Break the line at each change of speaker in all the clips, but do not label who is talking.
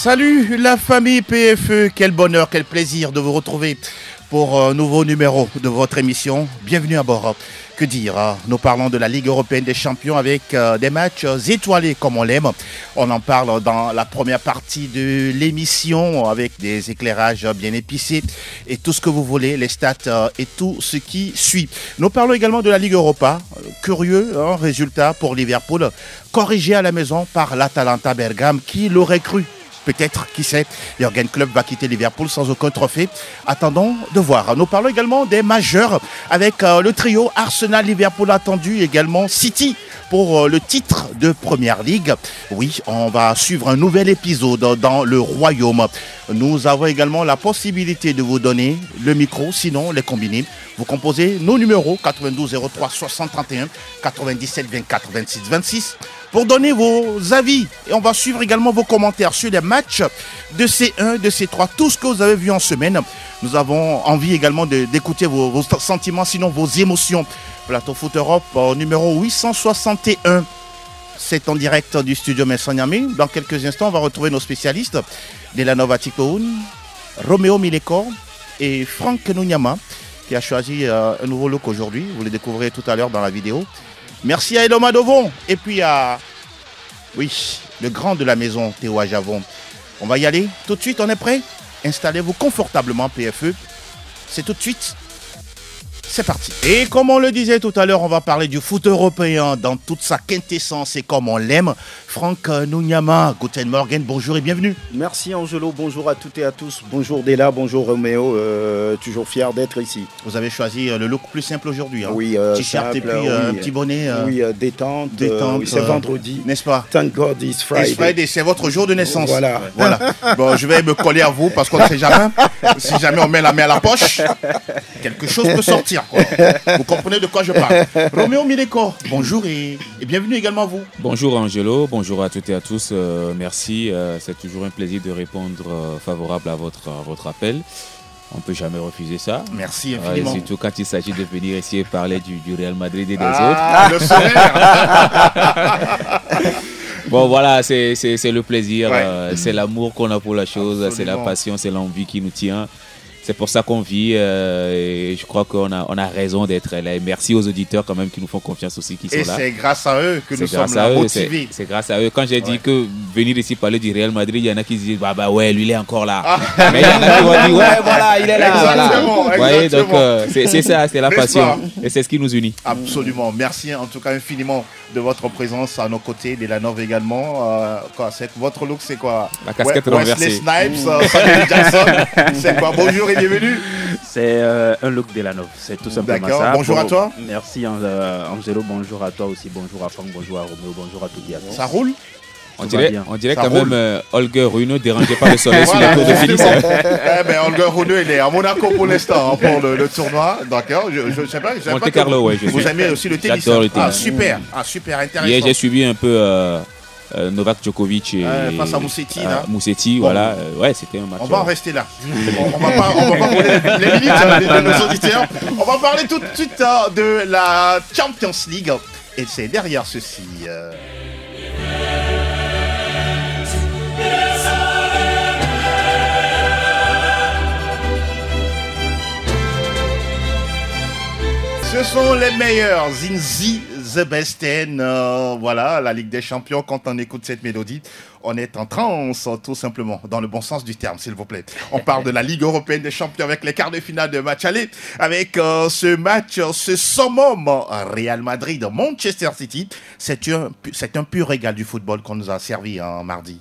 Salut la famille PFE, quel bonheur, quel plaisir de vous retrouver pour un nouveau numéro de votre émission. Bienvenue à bord. Que dire, nous parlons de la Ligue européenne des champions avec des matchs étoilés comme on l'aime. On en parle dans la première partie de l'émission avec des éclairages bien épicés et tout ce que vous voulez, les stats et tout ce qui suit. Nous parlons également de la Ligue Europa. Curieux résultat pour Liverpool, corrigé à la maison par l'Atalanta Bergame. Qui l'aurait cru? Peut-être, qui sait, Jürgen Klopp va quitter Liverpool sans aucun trophée. Attendons de voir. Nous parlons également des majeurs avec le trio Arsenal-Liverpool attendu, également City pour le titre de Première Ligue. Oui, on va suivre un nouvel épisode dans le Royaume. Nous avons également la possibilité de vous donner le micro, sinon les combinés. Vous composez nos numéros 92 03 60 31 97 24 26 26 pour donner vos avis. Et on va suivre également vos commentaires sur les matchs de C1, de C3, tout ce que vous avez vu en semaine. Nous avons envie également d'écouter vos sentiments, sinon vos émotions. Plateau Foot Europe numéro 861. C'est en direct du studio Messanyami. Dans quelques instants, on va retrouver nos spécialistes. Delanova Tikoun, Roméo Mileko et Franck Nunyama, qui a choisi un nouveau look aujourd'hui. Vous le découvrirez tout à l'heure dans la vidéo. Merci à Eloma Dovon et puis à, le grand de la maison, Théo Ajavon. On va y aller tout de suite, on est prêt? Installez-vous confortablement, PFE. C'est tout de suite. C'est parti. Et comme on le disait tout à l'heure, on va parler du foot européen dans toute sa quintessence et comme on l'aime. Franck Nunyama, Guten Morgen, bonjour et bienvenue.
Merci Angelo, bonjour à toutes et à tous. Bonjour Dela, bonjour Roméo, toujours fier d'être ici.
Vous avez choisi le look plus simple aujourd'hui.
Oui,
t-shirt et puis un petit bonnet.
Oui, détente. Oui, c'est vendredi.
N'est-ce pas?
Thank God it's Friday.
It's Friday, c'est votre jour de naissance.
Voilà.
Bon, je vais me coller à vous parce qu'on ne sait jamais. Si jamais on met la main à la poche, quelque chose peut sortir. Quoi. Vous comprenez de quoi je parle. Roméo Mileko, bonjour et bienvenue également à vous.
Bonjour Angelo, bonjour à toutes et à tous. Merci, c'est toujours un plaisir de répondre favorable à votre appel. On ne peut jamais refuser ça.
Merci infiniment.
Surtout quand il s'agit de venir ici et parler du Real Madrid et des
autres. Le soleil.
Bon voilà, c'est le plaisir, c'est l'amour qu'on a pour la chose, c'est la passion, c'est l'envie qui nous tient. C'est pour ça qu'on vit et je crois qu'on a raison d'être là. Et merci aux auditeurs quand même qui nous font confiance aussi, qui sont là.
Et c'est grâce à eux que nous sommes là, motivés.
C'est grâce à eux. Quand j'ai dit que venir ici parler du Real Madrid, il y en a qui disent bah ouais, lui il est encore là. Mais il y en a qui vont dire ouais voilà, il est là.
Exactement,
voilà. Vous voyez, donc c'est ça, c'est la passion et c'est ce qui nous unit.
Absolument. Merci en tout cas infiniment de votre présence à nos côtés, Delanova également. Votre look, c'est quoi?
La casquette renversée.
Wesley Snipes, Samuel Jackson. C'est quoi? Bonjour et bienvenue.
C'est un look Delanova, c'est tout simplement ça.
D'accord, bonjour à toi.
Merci Angelo, bonjour à toi aussi, bonjour à Franck, bonjour à Roméo, bonjour à toutes et à tous.
Ça roule?
On dirait quand même Holger Rune dérangé par le soleil sur la tour de Félix.
Holger Rune, il est à Monaco pour l'instant pour le tournoi. D'accord, je sais pas.
Monte Carlo, ouais.
Vous aimez aussi le tennis?
J'adore le tennis.
Super intéressant.
Hier, j'ai suivi un peu Novak Djokovic et
face à Moussetti.
Moussetti, bon. Voilà. Ouais, c'était un match.
On va en rester là. On va pas brûler les minutes de nos auditeurs. On va parler tout de suite de la Champions League. Et c'est derrière ceci. Ce sont les meilleurs, Zinzi, The Best 10, voilà, la Ligue des Champions. Quand on écoute cette mélodie, on est en transe, tout simplement, dans le bon sens du terme, s'il vous plaît. On parle de la Ligue européenne des champions avec les quarts de finale de match aller, avec ce match, ce summum Real Madrid-Manchester City. C'est un pur régal du football qu'on nous a servi mardi.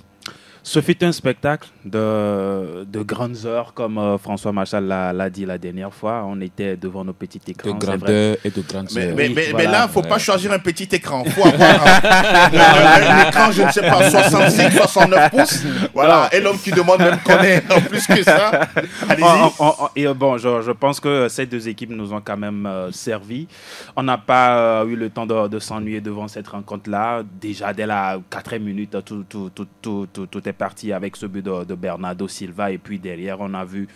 Ce fut un spectacle de grandes heures, comme François Machal l'a dit la dernière fois. On était devant nos petits écrans.
De grandeur et de grandes heures.
Mais là, il ne faut pas choisir un petit écran. Il faut avoir un écran, je ne sais pas, 65, 69 pouces. Voilà. Et l'homme qui demande même connaît plus que ça. Allez-y.
Je pense que ces deux équipes nous ont quand même servi. On n'a pas eu le temps de s'ennuyer devant cette rencontre-là. Déjà, dès la 4e minute, tout est était parti avec ce but de Bernardo Silva. Et puis derrière, on a vu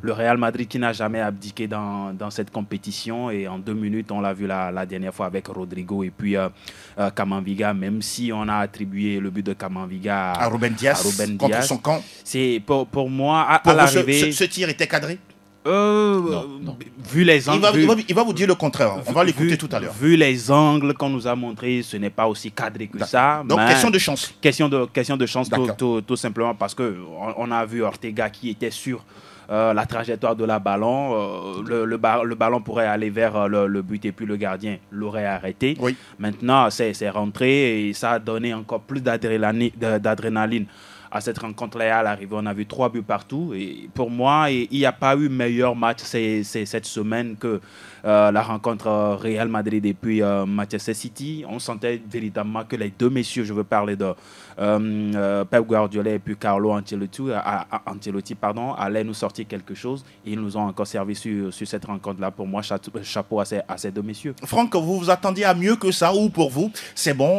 le Real Madrid qui n'a jamais abdiqué dans cette compétition. Et en 2 minutes, on l'a vu la dernière fois avec Rodrigo et puis Camavinga, même si on a attribué le but de Camavinga
à Ruben Dias contre son camp.
C'est pour moi, à l'arrivée...
Ce tir était cadré?
Non. Vu les angles,
il va vous dire le contraire. On va l'écouter tout à l'heure.
Vu les angles qu'on nous a montrés, ce n'est pas aussi cadré que ça.
Donc question de chance.
Question de chance, tout simplement parce que on a vu Ortega qui était sur la trajectoire de la ballon. Le ballon pourrait aller vers le but et puis le gardien l'aurait arrêté. Oui. Maintenant, c'est rentré et ça a donné encore plus d'adrénaline à cette rencontre-là. À l'arrivée, on a vu 3 buts partout. Et pour moi, il n'y a pas eu meilleur match cette semaine que la rencontre Real Madrid et puis Manchester City. On sentait véritablement que les deux messieurs, je veux parler de Pep Guardiola et puis Carlo Ancelotti, allaient nous sortir quelque chose. Et ils nous ont encore servi sur cette rencontre-là. Pour moi, chapeau à ces deux messieurs.
Franck, vous vous attendiez à mieux que ça ou pour vous, c'est bon,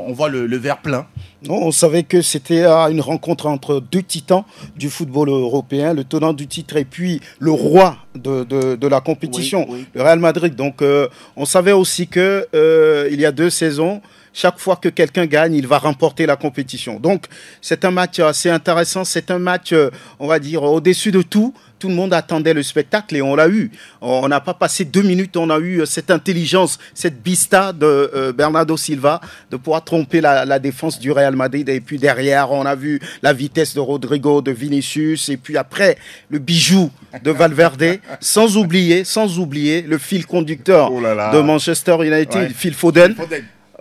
on voit le verre plein?
Non, on savait que c'était une rencontre entre 2 titans du football européen, le tenant du titre et puis le roi de la compétition, oui. Le Real Madrid. Donc on savait aussi que il y a 2 saisons, chaque fois que quelqu'un gagne, il va remporter la compétition. Donc c'est un match assez intéressant, c'est un match, on va dire, au-dessus de tout. Tout le monde attendait le spectacle et on l'a eu. On n'a pas passé 2 minutes, on a eu cette intelligence, cette vista de Bernardo Silva de pouvoir tromper la défense du Real Madrid. Et puis derrière, on a vu la vitesse de Rodrigo, de Vinicius. Et puis après, le bijou de Valverde. sans oublier le fil conducteur de Manchester United, Phil Foden.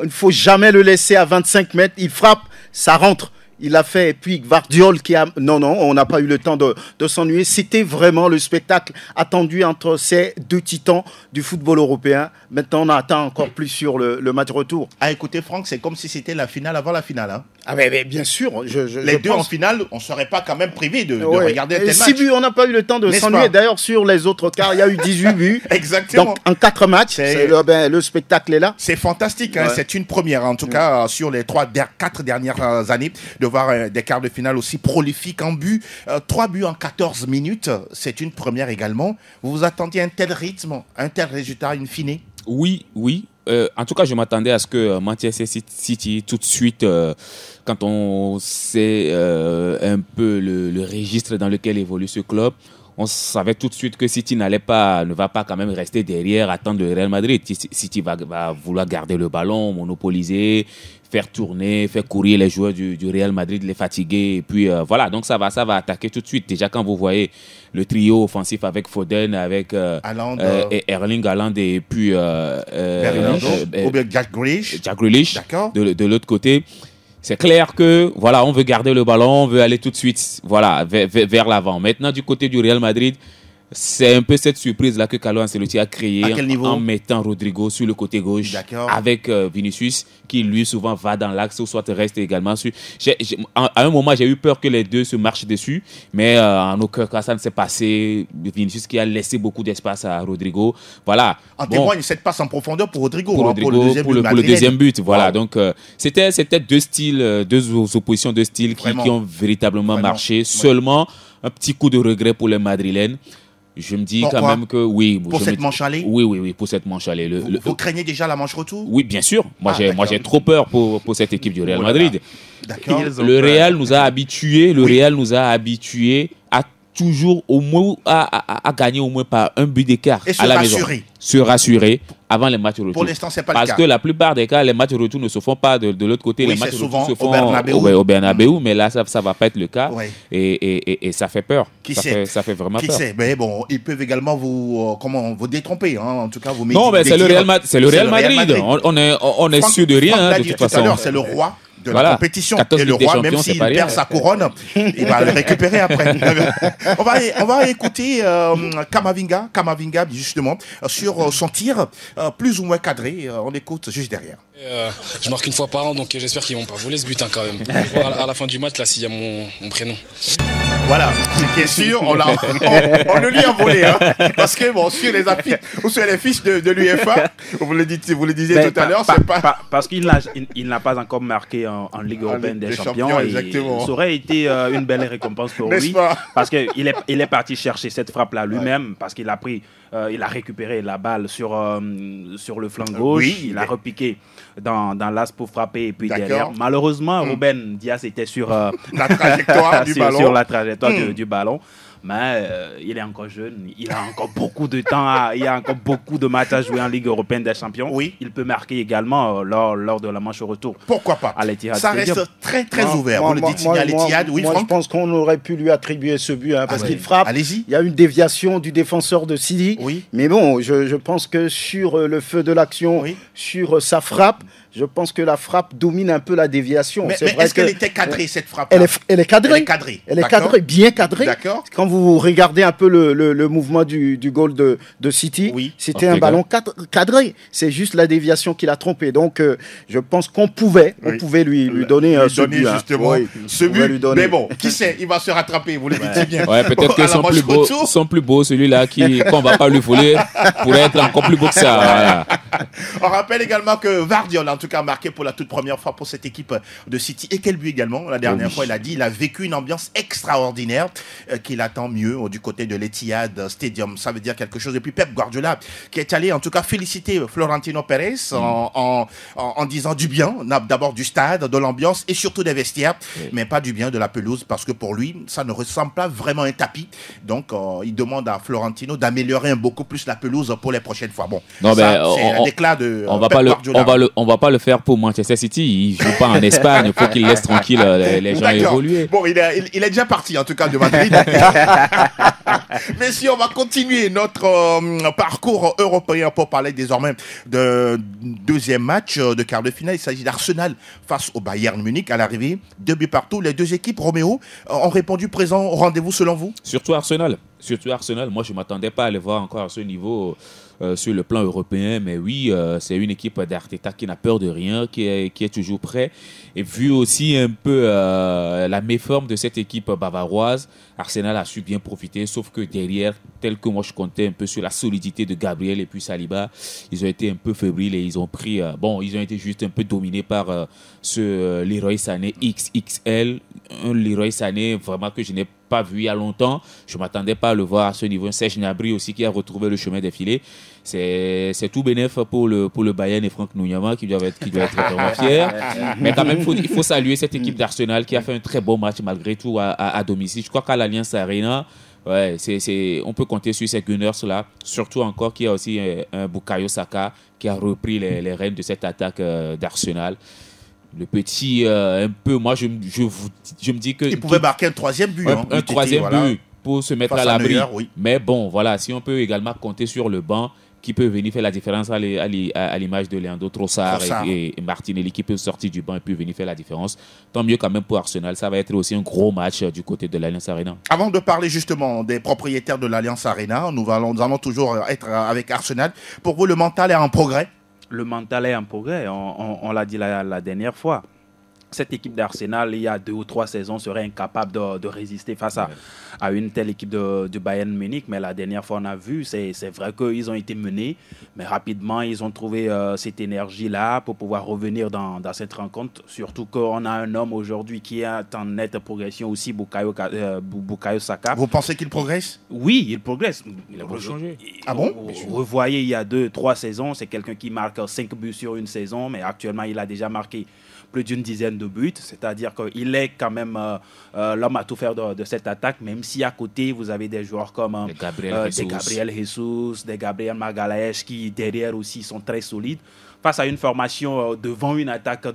Il ne faut jamais le laisser à 25 mètres. Il frappe, ça rentre. Il l'a fait, et puis Gvardiol qui a... Non, on n'a pas eu le temps de s'ennuyer. C'était vraiment le spectacle attendu entre ces 2 titans du football européen. Maintenant, on attend encore plus sur le match retour.
Ah, écoutez, Franck, c'est comme si c'était la finale avant la finale. Hein.
Ah, mais bien sûr.
Les deux en finale, on ne serait pas quand même privé de regarder un tel match.
6 buts, on n'a pas eu le temps de s'ennuyer. D'ailleurs, sur les autres quarts, il y a eu 18 buts.
Exactement.
Donc, en 4 matchs, le spectacle est là.
C'est fantastique. Hein. C'est une première, en tout cas, sur les 4 dernières années, de voir des quarts de finale aussi prolifiques en but. 3 buts en 14 minutes, c'est une première également. Vous vous attendiez à un tel rythme, un tel résultat in fine?
Oui. En tout cas, je m'attendais à ce que Manchester City, tout de suite, quand on sait un peu le registre dans lequel évolue ce club, on savait tout de suite que City ne va pas quand même rester derrière, attendre le Real Madrid. City va vouloir garder le ballon, monopoliser, faire tourner, faire courir les joueurs du Real Madrid, les fatiguer. Et puis voilà, donc ça va attaquer tout de suite. Déjà, quand vous voyez le trio offensif avec Foden, avec Erling Haaland et puis
Jack Grealish.
De l'autre côté. C'est clair que voilà, on veut garder le ballon, on veut aller tout de suite vers l'avant. Maintenant, du côté du Real Madrid, c'est un peu cette surprise-là que Carlo Ancelotti a créée en mettant Rodrigo sur le côté gauche avec Vinicius, qui lui souvent va dans l'axe ou soit reste également sur. À un moment, j'ai eu peur que les deux se marchent dessus, mais en aucun cas, ça ne s'est passé. Vinicius qui a laissé beaucoup d'espace à Rodrigo. Voilà.
En témoigne cette passe en profondeur pour Rodrigo.
Pour le deuxième but. Voilà. Donc, c'était 2 styles, 2 oppositions de styles qui ont véritablement marché. Seulement, un petit coup de regret pour les Madrilènes. Je me dis quand même que oui.
Pour cette manche allée?
Oui, pour cette manche allée.
Vous craignez déjà la manche retour?
Oui, bien sûr. Moi, j'ai trop peur pour cette équipe du Real Madrid.
D'accord.
Le Real nous a habitués à toujours au moins à gagner au moins par un but d'écart à la maison. Se rassurer avant les matchs retour.
Pour l'instant, c'est pas le cas.
Parce que la plupart des cas, les matchs retour ne se font pas de l'autre côté.
Oui,
les matchs
retour se font
au Bernabéu, mais là, ça va pas être le cas. Oui. Et ça fait peur. Ça fait vraiment peur.
Qui sait? Mais bon, ils peuvent également vous détromper. Hein. En tout cas, vous mettez.
Non, mais c'est le Real Madrid. On est sûr de rien, de toute façon.
C'est le roi de la compétition. Et le roi, même s'il perd sa couronne, il va le récupérer après. on va écouter Camavinga, justement, sur son tir plus ou moins cadré. On écoute juste derrière.
Je marque une fois par an, donc j'espère qu'ils vont pas voler ce but quand même. À la fin du match, là, s'il y a mon prénom.
Voilà, c'est sûr, on le lui a volé, hein, parce que bon, sur les affiches ou sur les fiches de l'UEFA, vous le disiez tout à l'heure, c'est pas
parce qu'il n'a pas encore marqué en Ligue européenne des champions.
Exactement.
Ça aurait été une belle récompense pour lui, parce qu'il est parti chercher cette frappe-là lui-même, parce qu'il a pris, il a récupéré la balle sur le flanc gauche, il a repiqué dans l'as pour frapper et puis derrière. Malheureusement, Ruben Dias était sur
la trajectoire du ballon.
Sur la trajectoire du ballon. Mais il est encore jeune, il a encore beaucoup de temps, il y a encore beaucoup de matchs à jouer en Ligue européenne des champions.
Oui.
Il peut marquer également lors de la manche au retour.
Pourquoi pas?
À l'Etihad
Ça
Stadium.
reste très très ouvert. Vous le dites à l'Etihad, oui,
Franck. Je pense qu'on aurait pu lui attribuer ce but parce qu'il frappe.
Allez-y.
Il y a une déviation du défenseur de Sidi.
Oui.
Mais bon, je pense que sur le feu de l'action, sur sa frappe, je pense que la frappe domine un peu la déviation.
Mais est-ce qu'elle était cadrée, cette frappe?
Elle est cadrée.
Elle est cadrée.
Elle est cadrée, bien cadrée.
D'accord.
Quand vous regardez un peu le mouvement du goal de City, c'était un ballon cadré. C'est juste la déviation qui l'a trompé. Donc, je pense qu'on pouvait lui donner ce but.
Justement, ce but. Mais bon, qui sait, il va se rattraper, vous le dites bien.
Ouais, peut-être que son plus beau, celui-là qu'on va pas lui voler, pourrait être encore plus beau que ça. Voilà.
On rappelle également que Vardiol, en tout cas, a marqué pour la toute première fois pour cette équipe de City. Et quel but également? La dernière fois, il a dit il a vécu une ambiance extraordinaire qu'il attend mieux du côté de l'Etihad Stadium. Ça veut dire quelque chose. Et puis Pep Guardiola, qui est allé en tout cas féliciter Florentino Pérez en disant du bien, d'abord du stade, de l'ambiance et surtout des vestiaires, mais pas du bien de la pelouse, parce que pour lui, ça ne ressemble pas vraiment à un tapis. Donc, il demande à Florentino d'améliorer beaucoup plus la pelouse pour les prochaines fois. Bon,
non,
ça, c'est un déclat de
on
Pep Guardiola.
On va pas le faire pour Manchester City. Il joue pas en Espagne. Il faut qu'il laisse tranquille les gens évoluer.
Bon, il est déjà parti, en tout cas, de Madrid. Mais si on va continuer notre parcours européen pour parler désormais de deuxième match de quart de finale. Il s'agit d'Arsenal face au Bayern Munich à l'arrivée. 2 buts partout. Les deux équipes, Roméo, ont répondu présent au rendez-vous selon vous?
Surtout Arsenal. Moi, je ne m'attendais pas à les voir encore à ce niveau sur le plan européen. Mais oui, c'est une équipe d'Arteta qui n'a peur de rien, qui est toujours prêt. Et vu aussi un peu la méforme de cette équipe bavaroise, Arsenal a su bien profiter. Sauf que derrière, tel que moi je comptais un peu sur la solidité de Gabriel et puis Saliba, ils ont été un peu fébriles et ils ont pris... ils ont été juste un peu dominés par ce Leroy Sané XXL. Un Leroy Sané vraiment que je n'ai pas vu il y a longtemps. Je ne m'attendais pas à le voir à ce niveau. Serge Gnabry aussi qui a retrouvé le chemin des filets. C'est tout bénef pour le Bayern et Franck Nuyama qui doit être vraiment fier. Mais quand même, il faut saluer cette équipe d'Arsenal qui a fait un très bon match malgré tout à domicile. Je crois qu'à l'Allianz Arena, on peut compter sur ces Gunners-là. Surtout encore qu'il y a aussi un Bukayo Saka qui a repris les rênes de cette attaque d'Arsenal. Le petit, un peu, moi je me dis que...
Il pouvait marquer un troisième but.
Un troisième but pour se mettre à l'abri.
Oui.
Mais bon, voilà, si on peut également compter sur le banc qui peut venir faire la différence à l'image de Leandro Trossard et Martinelli qui peut sortir du banc et puis venir faire la différence. Tant mieux quand même pour Arsenal. Ça va être aussi un gros match du côté de l'Allianz Arena.
Avant de parler justement des propriétaires de l'Allianz Arena, nous allons toujours être avec Arsenal. Pour vous, le mental est en progrès?
Le mental est en progrès, on l'a dit la dernière fois. Cette équipe d'Arsenal, il y a 2 ou 3 saisons, serait incapable de résister face à une telle équipe de Bayern Munich. Mais la dernière fois, on a vu, c'est vrai qu'ils ont été menés, mais rapidement, ils ont trouvé cette énergie-là pour pouvoir revenir dans cette rencontre. Surtout qu'on a un homme aujourd'hui qui est en nette progression aussi, Bukayo Saka.
Vous pensez qu'il progresse?
Oui, il progresse.
Il a pas changé.
Ah bon?
Vous revoyez, il y a 2-3 saisons, c'est quelqu'un qui marque 5 buts sur une saison, mais actuellement, il a déjà marqué plus d'une dizaine de buts, c'est-à-dire qu'il est quand même l'homme à tout faire de cette attaque, même si à côté vous avez des joueurs comme des Gabriel Jesus, des Gabriel Magalhaes qui derrière aussi sont très solides. Face à une formation devant une attaque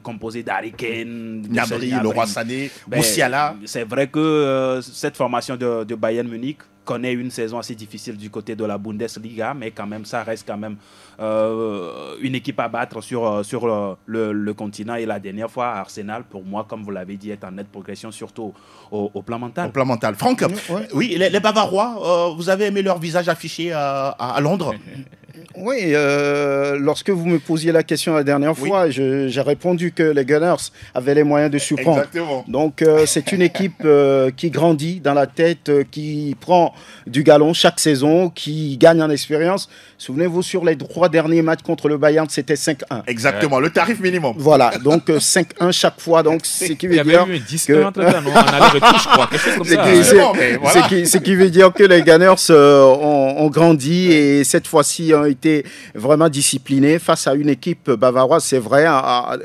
composée d'Harry Kane,
Gnabry, Leroy Sané, Moussiala.
C'est vrai que cette formation de Bayern Munich connaît une saison assez difficile du côté de la Bundesliga, mais quand même, ça reste quand même une équipe à battre sur le continent. Et la dernière fois, Arsenal, pour moi, comme vous l'avez dit, est en nette progression, surtout au plan mental.
Au plan mental. Franck, oui, les Bavarois, vous avez aimé leur visage affiché à Londres?
Oui, lorsque vous me posiez la question la dernière fois, j'ai répondu que les Gunners avaient les moyens de surprendre.
Exactement.
Donc, c'est une équipe qui grandit dans la tête, qui prend du galon chaque saison, qui gagne en expérience. Souvenez-vous, sur les 3 derniers matchs contre le Bayern, c'était 5-1.
Exactement, le tarif minimum.
Voilà, donc 5-1 chaque fois. Donc, ce qui veut dire
Il y avait eu un 10-1 entre eux, non, en aller-retour, je crois, quelque chose comme ça.
Ce qui veut dire que les Gunners ont grandi et cette fois-ci ont été vraiment disciplinés face à une équipe bavaroise, c'est vrai,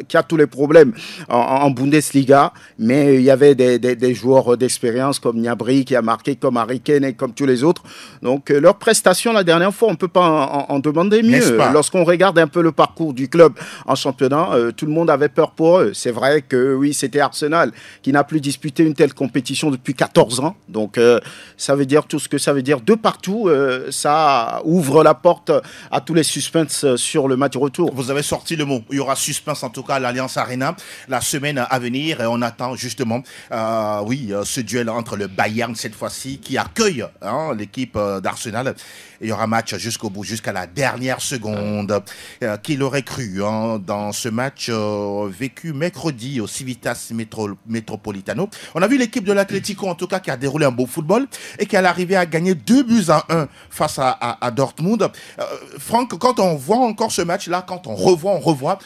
qui a tous les problèmes en Bundesliga, mais il y avait des joueurs d'expérience comme Gnabry qui a marqué, comme Harry Kane et comme tous les autres. Donc leur prestation la dernière fois, on ne peut pas en demander mieux. Lorsqu'on regarde un peu le parcours du club en championnat, tout le monde avait peur pour eux. C'est vrai que oui, c'était Arsenal qui n'a plus disputé une telle compétition depuis 14 ans. Donc ça veut dire tout ce que ça veut dire. De partout, ça ouvre la porte à tous les suspens sur le match retour.
Vous avez sorti le mot. Il y aura suspense en tout cas à l'Alliance Arena la semaine à venir et on attend justement ce duel entre le Bayern cette fois-ci qui accueille l'équipe d'Arsenal. Il y aura match jusqu'au bout, jusqu'à la dernière seconde. Qui l'aurait cru dans ce match vécu mercredi au Civitas Metropolitano. On a vu l'équipe de l'Atlético en tout cas qui a déroulé un beau football et qui est arrivé à gagner 2-1 face à Dortmund. Franck, quand on voit encore ce match-là, quand on revoit,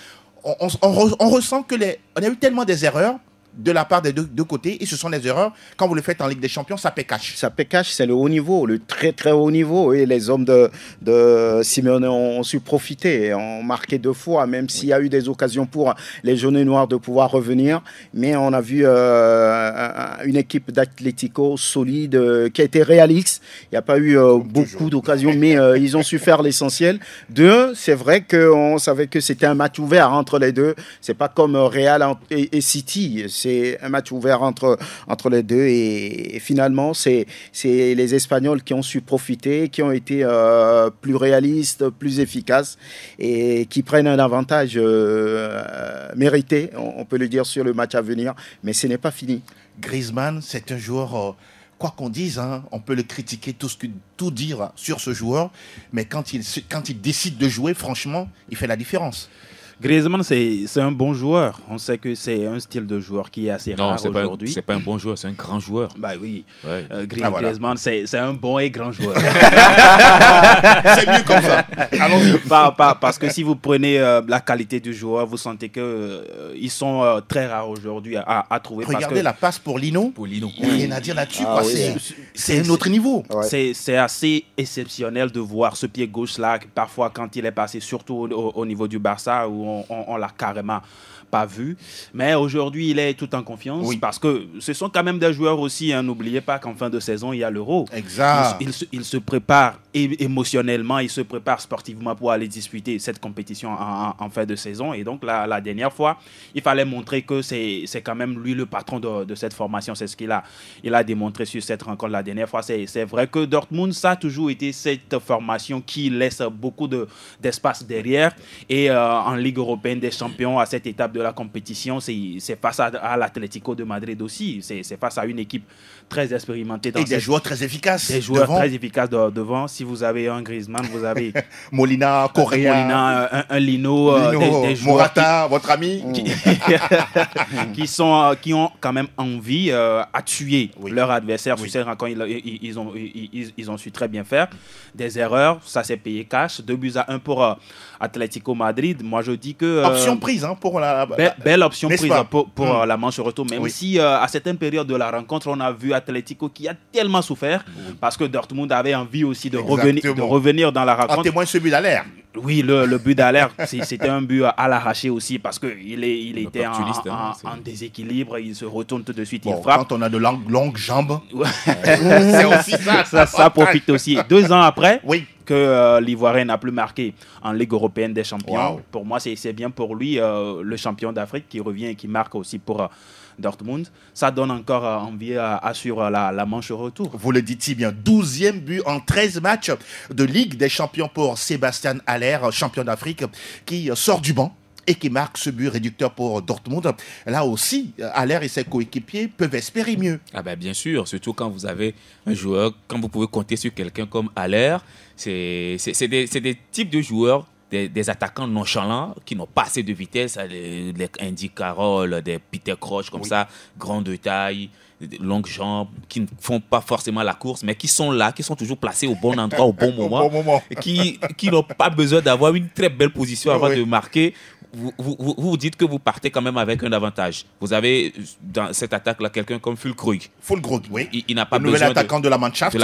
on ressent que on a eu tellement des erreurs de la part des deux côtés, et ce sont des erreurs, quand vous le faites en Ligue des Champions, ça paie cash.
Ça paie cash, c'est le haut niveau, le très très haut niveau, et les hommes de Simeone ont su profiter, ont marqué 2 fois, même s'il y a eu des occasions pour les jaunes et noirs de pouvoir revenir, mais on a vu une équipe d'Atlético solide, qui a été réaliste, il n'y a pas eu beaucoup d'occasions, mais ils ont su faire l'essentiel. 2, c'est vrai qu'on savait que c'était un match ouvert entre les deux, c'est pas comme Real et City, c'est un match ouvert entre les deux et finalement c'est les Espagnols qui ont su profiter, qui ont été plus réalistes, plus efficaces et qui prennent un avantage mérité, on peut le dire, sur le match à venir, mais ce n'est pas fini.
Griezmann, c'est un joueur, quoi qu'on dise, on peut le critiquer, tout dire sur ce joueur, mais quand il décide de jouer, franchement, il fait la différence.
Griezmann, c'est un bon joueur. On sait que c'est un style de joueur qui est assez rare aujourd'hui.
C'est pas un bon joueur, c'est un grand joueur.
Bah oui.
Ouais.
Griezmann, c'est un bon et grand joueur.
C'est mieux comme ça. Allons-y.
Parce que si vous prenez la qualité du joueur, vous sentez que ils sont très rares aujourd'hui à trouver.
Regardez la passe pour Lino. Rien à dire là-dessus. C'est un autre niveau.
Ouais. C'est assez exceptionnel de voir ce pied gauche-là, parfois quand il est passé, surtout au niveau du Barça, où on l'a carrément pas vu, mais aujourd'hui il est tout en confiance, parce que ce sont quand même des joueurs aussi, n'oubliez pas qu'en fin de saison il y a l'Euro.
Exact.
Il se prépare émotionnellement, il se prépare sportivement pour aller disputer cette compétition en fin de saison, et donc la dernière fois il fallait montrer que c'est quand même lui le patron de cette formation. C'est ce qu'il a démontré sur cette rencontre la dernière fois. C'est vrai que Dortmund, ça a toujours été cette formation qui laisse beaucoup d'espace derrière, et en Ligue européenne des champions, à cette étape de la compétition, c'est face à l'Atlético de Madrid aussi. C'est face à une équipe très expérimentée.
Et des joueurs très efficaces.
Des joueurs très efficaces devant. Si vous avez un Griezmann, vous avez
Molina, Correa,
un Lino, des joueurs
Morata, votre ami,
qui ont quand même envie à tuer leur adversaire. Sur cette rencontre, ils ont su très bien faire. Des erreurs, ça s'est payé cash. 2-1 pour Atlético Madrid. Moi, je dis que
option prise pour la
belle option prise pour la manche retour, même si à certaines périodes de la rencontre, on a vu Atlético qui a tellement souffert, parce que Dortmund avait envie aussi de revenir dans la rencontre.
En témoin ce but d'Aller.
Oui, le but d'Aller, c'était un but à l'arraché aussi, parce qu'il était en déséquilibre, il se retourne tout de suite, il frappe.
Quand on a de longues jambes, c'est aussi
ça profite aussi. 2 ans après, que l'Ivoirien n'a plus marqué en Ligue européenne des champions. Wow. Pour moi, c'est bien pour lui, le champion d'Afrique qui revient et qui marque aussi pour Dortmund. Ça donne encore envie sur la manche retour.
Vous le dites si bien, 12e but en 13 matchs de Ligue des champions pour Sébastien Haller, champion d'Afrique, qui sort du banc et qui marque ce but réducteur pour Dortmund. Là aussi, Haller et ses coéquipiers peuvent espérer mieux.
Ah ben bien sûr, surtout quand vous avez un joueur, quand vous pouvez compter sur quelqu'un comme Haller, c'est des types de joueurs, des attaquants nonchalants qui n'ont pas assez de vitesse, les Andy Carroll, des Peter Crouch comme ça, grande de taille, longues jambes, qui ne font pas forcément la course, mais qui sont là, qui sont toujours placés au bon endroit, au bon moment, qui n'ont pas besoin d'avoir une très belle position avant de marquer. Vous dites que vous partez quand même avec un avantage. Vous avez dans cette attaque-là quelqu'un comme Füllkrug.
Oui.
Il n'a pas
le nouvel attaquant de la Mannschaft.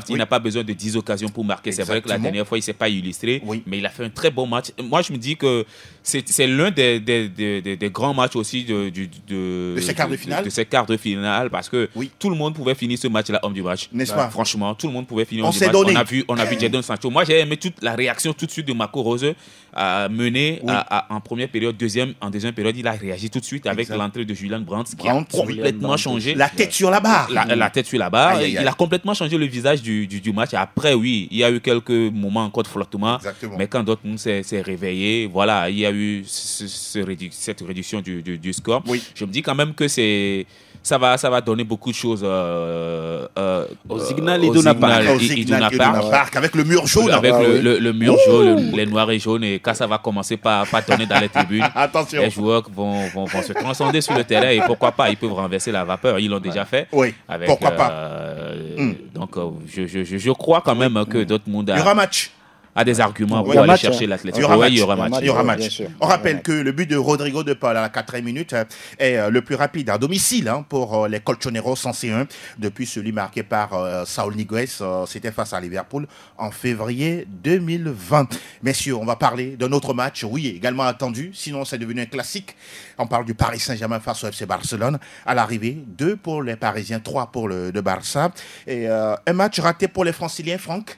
Il n'a pas besoin de 10 occasions pour marquer. C'est vrai que la dernière fois, il ne s'est pas illustré, mais il a fait un très bon match. Moi, je me dis que c'est l'un des grands matchs aussi de
ces quarts de finale.
De ces quarts de finale, parce que tout le monde pouvait finir ce match-là homme du match.
N'est-ce pas?
Franchement, tout le monde pouvait finir homme du match. On a vu Jadon Sancho. Moi, j'ai aimé toute la réaction tout de suite de Marco Rose mené en première période, en deuxième période, il a réagi tout de suite avec l'entrée de Julian Brandt qui a complètement changé.
La tête sur la barre.
La tête sur la barre. Il a complètement changé le visage du match. Et après, oui, il y a eu quelques moments encore de flottement.
Exactement.
Mais quand Dortmund s'est réveillé, voilà, il y a eu cette réduction du score. Je me dis quand même que ça va donner beaucoup de choses
au Signal Iduna
Park avec le mur jaune.
Avec le mur jaune, les noirs et jaunes. Et quand ça va commencer par donner dans les tribunes,
attention,
les joueurs vont se transcender sur le terrain et pourquoi pas, ils peuvent renverser la vapeur. Ils l'ont déjà fait.
Oui, pourquoi pas.
Donc, je crois quand même que Dortmund
il y aura match.
A des arguments pour aller chercher l'Atlético.
Il y aura match. On rappelle que le but de Rodrigo de Paul à la 4e minute est le plus rapide à domicile pour les Colchoneros en C1 depuis celui marqué par Saúl Ñíguez. C'était face à Liverpool en février 2020. Messieurs, on va parler d'un autre match, également attendu, sinon c'est devenu un classique. On parle du Paris Saint-Germain face au FC Barcelone. À l'arrivée, 2 pour les Parisiens, 3 pour le Barça. Et un match raté pour les Franciliens, Franck.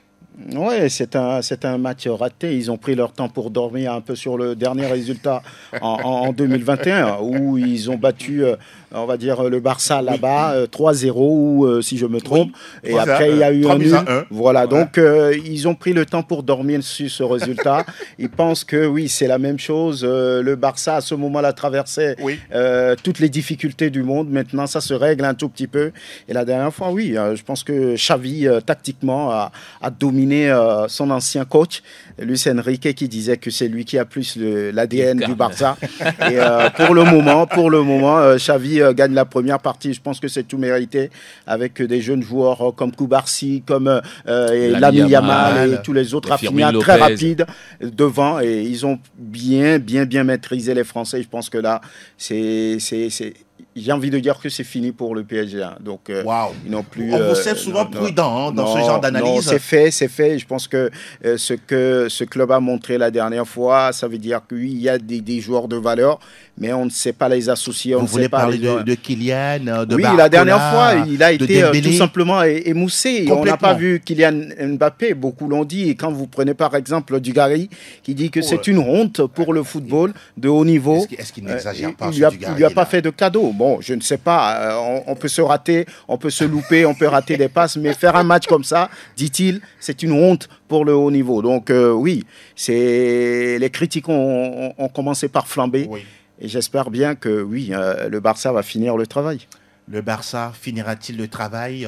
Oui, c'est un match raté. Ils ont pris leur temps pour dormir un peu sur le dernier résultat en 2021 où ils ont battu, on va dire, le Barça là-bas 3-0, si je me trompe. Et après, il y a eu un nul. Voilà, donc ils ont pris le temps pour dormir sur ce résultat. Ils pensent que oui, c'est la même chose. Le Barça, à ce moment-là, traversait toutes les difficultés du monde. Maintenant, ça se règle un tout petit peu. Et la dernière fois, je pense que Xavi, tactiquement, a dominé son ancien coach, Luis Enrique, qui disait que c'est lui qui a plus l'ADN du Barça. Et pour le moment, Xavi gagne la première partie. Je pense que c'est tout mérité avec des jeunes joueurs comme Koubarsi, comme Lamine Yamal et tous les autres Rafinha très rapides devant. Et ils ont bien maîtrisé les Français. Je pense que là, j'ai envie de dire que c'est fini pour le PSG. Donc, ils n'ont plus.
On vous sait souvent prudent dans ce genre d'analyse.
Non, c'est fait. Je pense que ce club a montré la dernière fois, ça veut dire qu'il y a des joueurs de valeur, mais on ne sait pas les associer.
Vous voulez parler de Kylian, de
Barcola, la dernière fois, il a été tout simplement émoussé. On n'a pas vu Kylian Mbappé, beaucoup l'ont dit. Et quand vous prenez par exemple Dugarry, qui dit que c'est une honte pour le football de haut niveau.
Est-ce qu'il n'exagère pas?
Il lui a pas fait de cadeau. Bon, je ne sais pas, on peut se rater, on peut se louper, on peut rater des passes, mais faire un match comme ça, dit-il, c'est une honte pour le haut niveau. Donc les critiques ont commencé par flamber. Et j'espère bien que le Barça va finir le travail.
Le Barça finira-t-il le travail?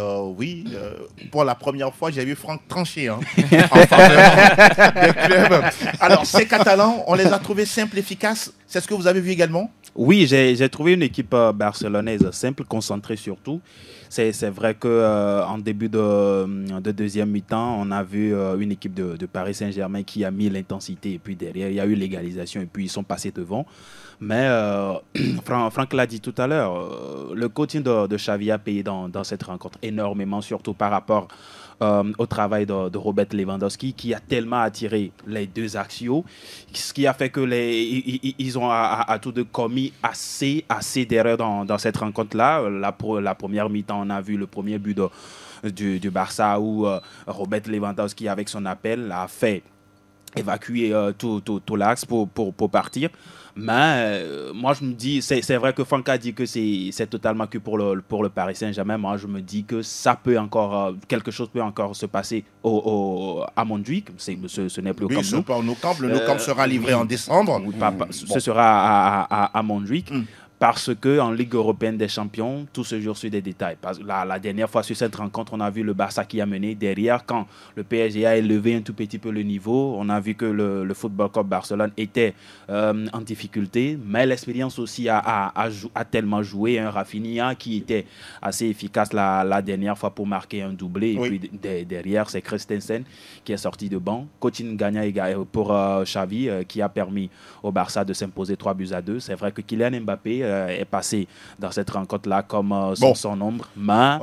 Pour la première fois, j'ai vu Franck trancher en faveur des clubs. Alors, ces Catalans, on les a trouvés simples, efficaces. C'est ce que vous avez vu également?
Oui, j'ai trouvé une équipe barcelonaise simple, concentrée surtout. C'est vrai qu'en début de deuxième mi-temps, on a vu une équipe de Paris Saint-Germain qui a mis l'intensité. Et puis derrière, il y a eu l'égalisation et puis ils sont passés devant. Mais Franck l'a dit tout à l'heure, le coaching de Xavi a payé dans cette rencontre énormément, surtout par rapport au travail de Robert Lewandowski, qui a tellement attiré les deux axiaux, ce qui a fait que ils ont à tous deux commis assez d'erreurs dans cette rencontre-là. La première mi-temps, on a vu le premier but du Barça où Robert Lewandowski, avec son appel, a fait évacuer tout l'axe pour partir. Mais moi, je me dis, c'est vrai que Franck a dit que c'est totalement que pour le Paris Saint-Germain. Moi, je me dis que ça peut encore, quelque chose peut encore se passer à Montjuïc. Ce n'est plus comme nous.
Pas au Nou Camp. Le Nou Camp sera livré en décembre.
Ce sera à Montjuïc. Parce qu'en Ligue européenne des champions, tout se joue sur des détails. La dernière fois sur cette rencontre, on a vu le Barça qui a mené. Derrière, quand le PSG a élevé un tout petit peu le niveau, on a vu que le Football Club Barcelone était en difficulté. Mais l'expérience aussi a tellement joué. Un Rafinha qui était assez efficace la dernière fois pour marquer un doublé. Et puis derrière, c'est Christensen qui est sorti de banc. Coutinho Gagna pour Xavi qui a permis au Barça de s'imposer 3-2. C'est vrai que Kylian Mbappé est passé dans cette rencontre-là comme son ombre. Mais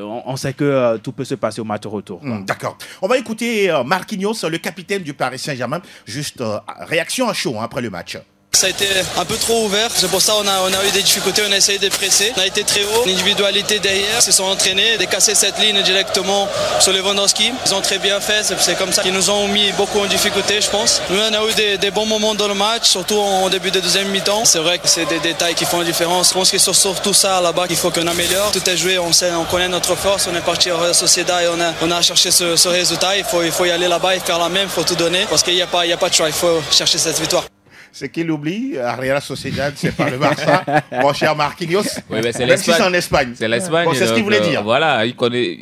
on sait que tout peut se passer au match retour.
D'accord. On va écouter Marquinhos, le capitaine du Paris Saint-Germain. Juste réaction à chaud après le match.
Ça a été un peu trop ouvert, c'est pour ça qu'on a eu des difficultés, on a essayé de presser. On a été très haut, l'individualité derrière, ils se sont entraînés, de casser cette ligne directement sur Lewandowski. Ils ont très bien fait, c'est comme ça qu'ils nous ont mis beaucoup en difficulté, je pense. Nous, on a eu des bons moments dans le match, surtout en début de deuxième mi-temps. C'est vrai que c'est des détails qui font la différence. Je pense que c'est surtout ça là-bas qu'il faut qu'on améliore. Tout est joué, on connaît notre force, on est parti au Real Sociedad et on a cherché ce résultat. Il faut y aller là-bas et faire la même, il faut tout donner, parce qu'il n'y a pas de choix, il faut chercher cette victoire.
Ce qu'il oublie, Real Sociedad, c'est pas le Barça. Mon cher Marquinhos,
oui, mais c'est
même si c'est en Espagne.
C'est l'Espagne.
Bon, c'est ce qu'il voulait dire.
Voilà,
ils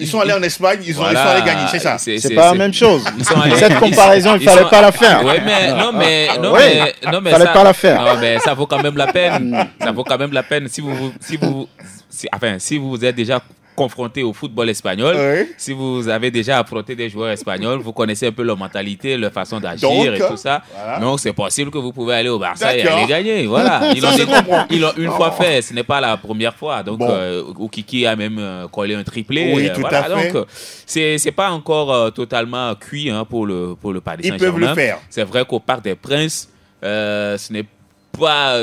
sont allés en Espagne, ils sont allés gagner, c'est ça.
C'est pas la même chose. Cette comparaison, il fallait pas la faire.
Oui, mais non, mais
fallait pas la faire.
Non, mais ça vaut quand même la peine. Ça vaut quand même la peine si vous êtes déjà confronté au football espagnol, si vous avez déjà affronté des joueurs espagnols, vous connaissez un peu leur mentalité, leur façon d'agir et tout ça. Voilà. Donc c'est possible que vous pouvez aller au Barça et aller gagner. Voilà. Ils l'ont une fois fait, ce n'est pas la première fois. Donc Oukiki a même collé un triplé.
Oui, tout à fait.
Donc c'est pas encore totalement cuit pour le Paris Saint-Germain.
Ils peuvent le faire.
C'est vrai qu'au Parc des Princes, ce n'est pas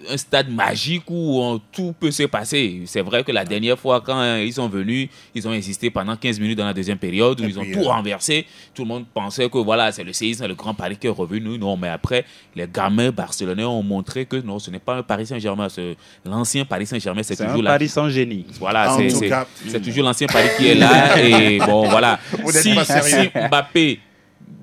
un stade magique où tout peut se passer. C'est vrai que la dernière fois, quand ils sont venus, ils ont insisté pendant 15 minutes dans la deuxième période où ils ont tout renversé. Tout le monde pensait que voilà, c'est le séisme, le grand Paris qui est revenu. Non, mais après, les gamins barcelonais ont montré que non, ce n'est pas un Paris Saint-Germain. L'ancien Paris Saint-Germain, c'est toujours
un Paris sans génie.
Voilà, c'est toujours l'ancien Paris qui est là. Et bon, voilà. Si Mbappé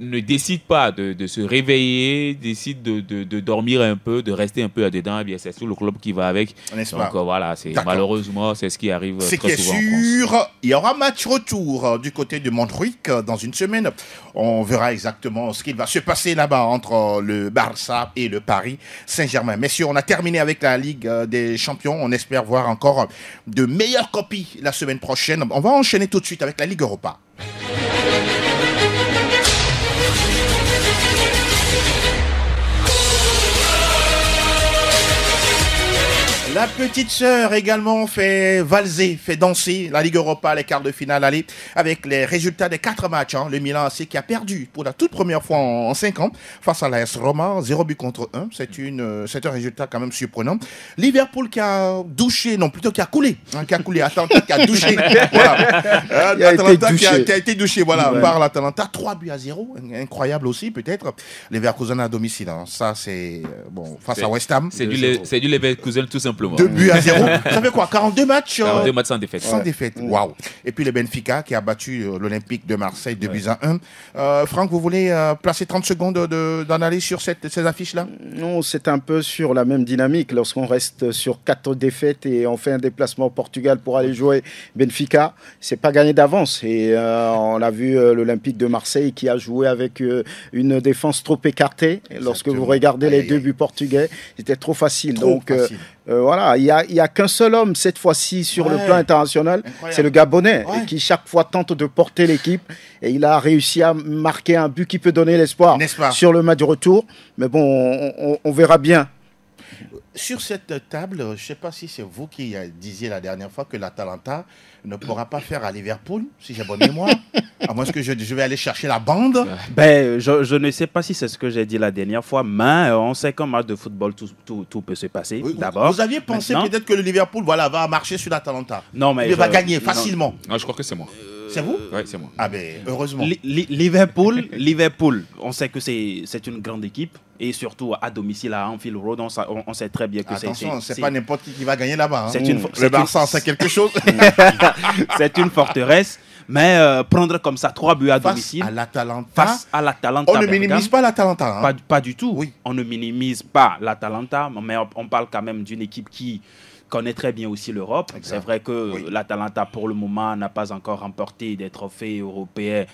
ne décide pas de se réveiller, décide de dormir un peu, de rester un peu là-dedans, eh bien c'est tout le club qui va avec. Donc voilà, malheureusement, c'est ce qui arrive très souvent en France.
C'est sûr, il y aura match retour du côté de Montjuïc dans une semaine. On verra exactement ce qui va se passer là-bas entre le Barça et le Paris Saint-Germain. Messieurs, on a terminé avec la Ligue des Champions. On espère voir encore de meilleures copies la semaine prochaine. On va enchaîner tout de suite avec la Ligue Europa. La petite sœur également fait valser, fait danser la Ligue Europa, les quarts de finale aller avec les résultats des 4 matchs. Le Milan AC qui a perdu pour la toute première fois en 5 ans face à l'AS Roma, 0-1. C'est un résultat quand même surprenant. Liverpool qui a douché, non plutôt qui a coulé. Atalanta qui a douché. Voilà. Atalanta qui a été douché par l'Atalanta. 3-0. Incroyable aussi peut-être. Leverkusen à domicile. Ça c'est face à West Ham.
C'est du Leverkusen tout simplement.
2-0. Ça fait quoi? 42 matchs
42 matchs sans défaite.
Sans défaite. Waouh. Et puis le Benfica qui a battu l'Olympique de Marseille 2-1. Franck, vous voulez placer 30 secondes d'analyse sur ces affiches-là?
Non, c'est un peu sur la même dynamique. Lorsqu'on reste sur 4 défaites et on fait un déplacement au Portugal pour aller jouer Benfica, c'est pas gagné d'avance. Et on a vu l'Olympique de Marseille qui a joué avec une défense trop écartée. Exactement. Lorsque vous regardez les 2 buts portugais, c'était trop facile. Voilà, il y a qu'un seul homme cette fois-ci sur le plan international, c'est le Gabonais qui chaque fois tente de porter l'équipe et il a réussi à marquer un but qui peut donner l'espoir sur le match de retour. Mais bon, on verra bien.
Sur cette table, je ne sais pas si c'est vous qui disiez la dernière fois que l'Atalanta ne pourra pas faire à Liverpool, si j'ai bonne mémoire, à moins que je vais aller chercher la bande.
Je ne sais pas si c'est ce que j'ai dit la dernière fois, mais on sait qu'en match de football, tout peut se passer.
Oui,
d'abord.
Vous aviez pensé peut-être que le Liverpool va marcher sur l'Atalanta.
Non, mais
il va gagner facilement.
Non, je crois que c'est moi.
C'est vous?
Oui, c'est moi.
Ah ben, heureusement.
Liverpool, on sait que c'est une grande équipe. et surtout à domicile à Anfield Road, on sait très bien que
c'est pas n'importe qui va gagner là-bas. Hein.
Le Barça, c'est quelque chose. C'est une forteresse. Mais prendre comme ça 3 buts à domicile face à l'Atalanta.
On ne minimise pas l'Atalanta.
Hein. Pas du tout. Oui. On ne minimise pas l'Atalanta, mais on parle quand même d'une équipe qui connaît très bien aussi l'Europe. Exact. C'est vrai que l'Atalanta, pour le moment, n'a pas encore remporté des trophées européens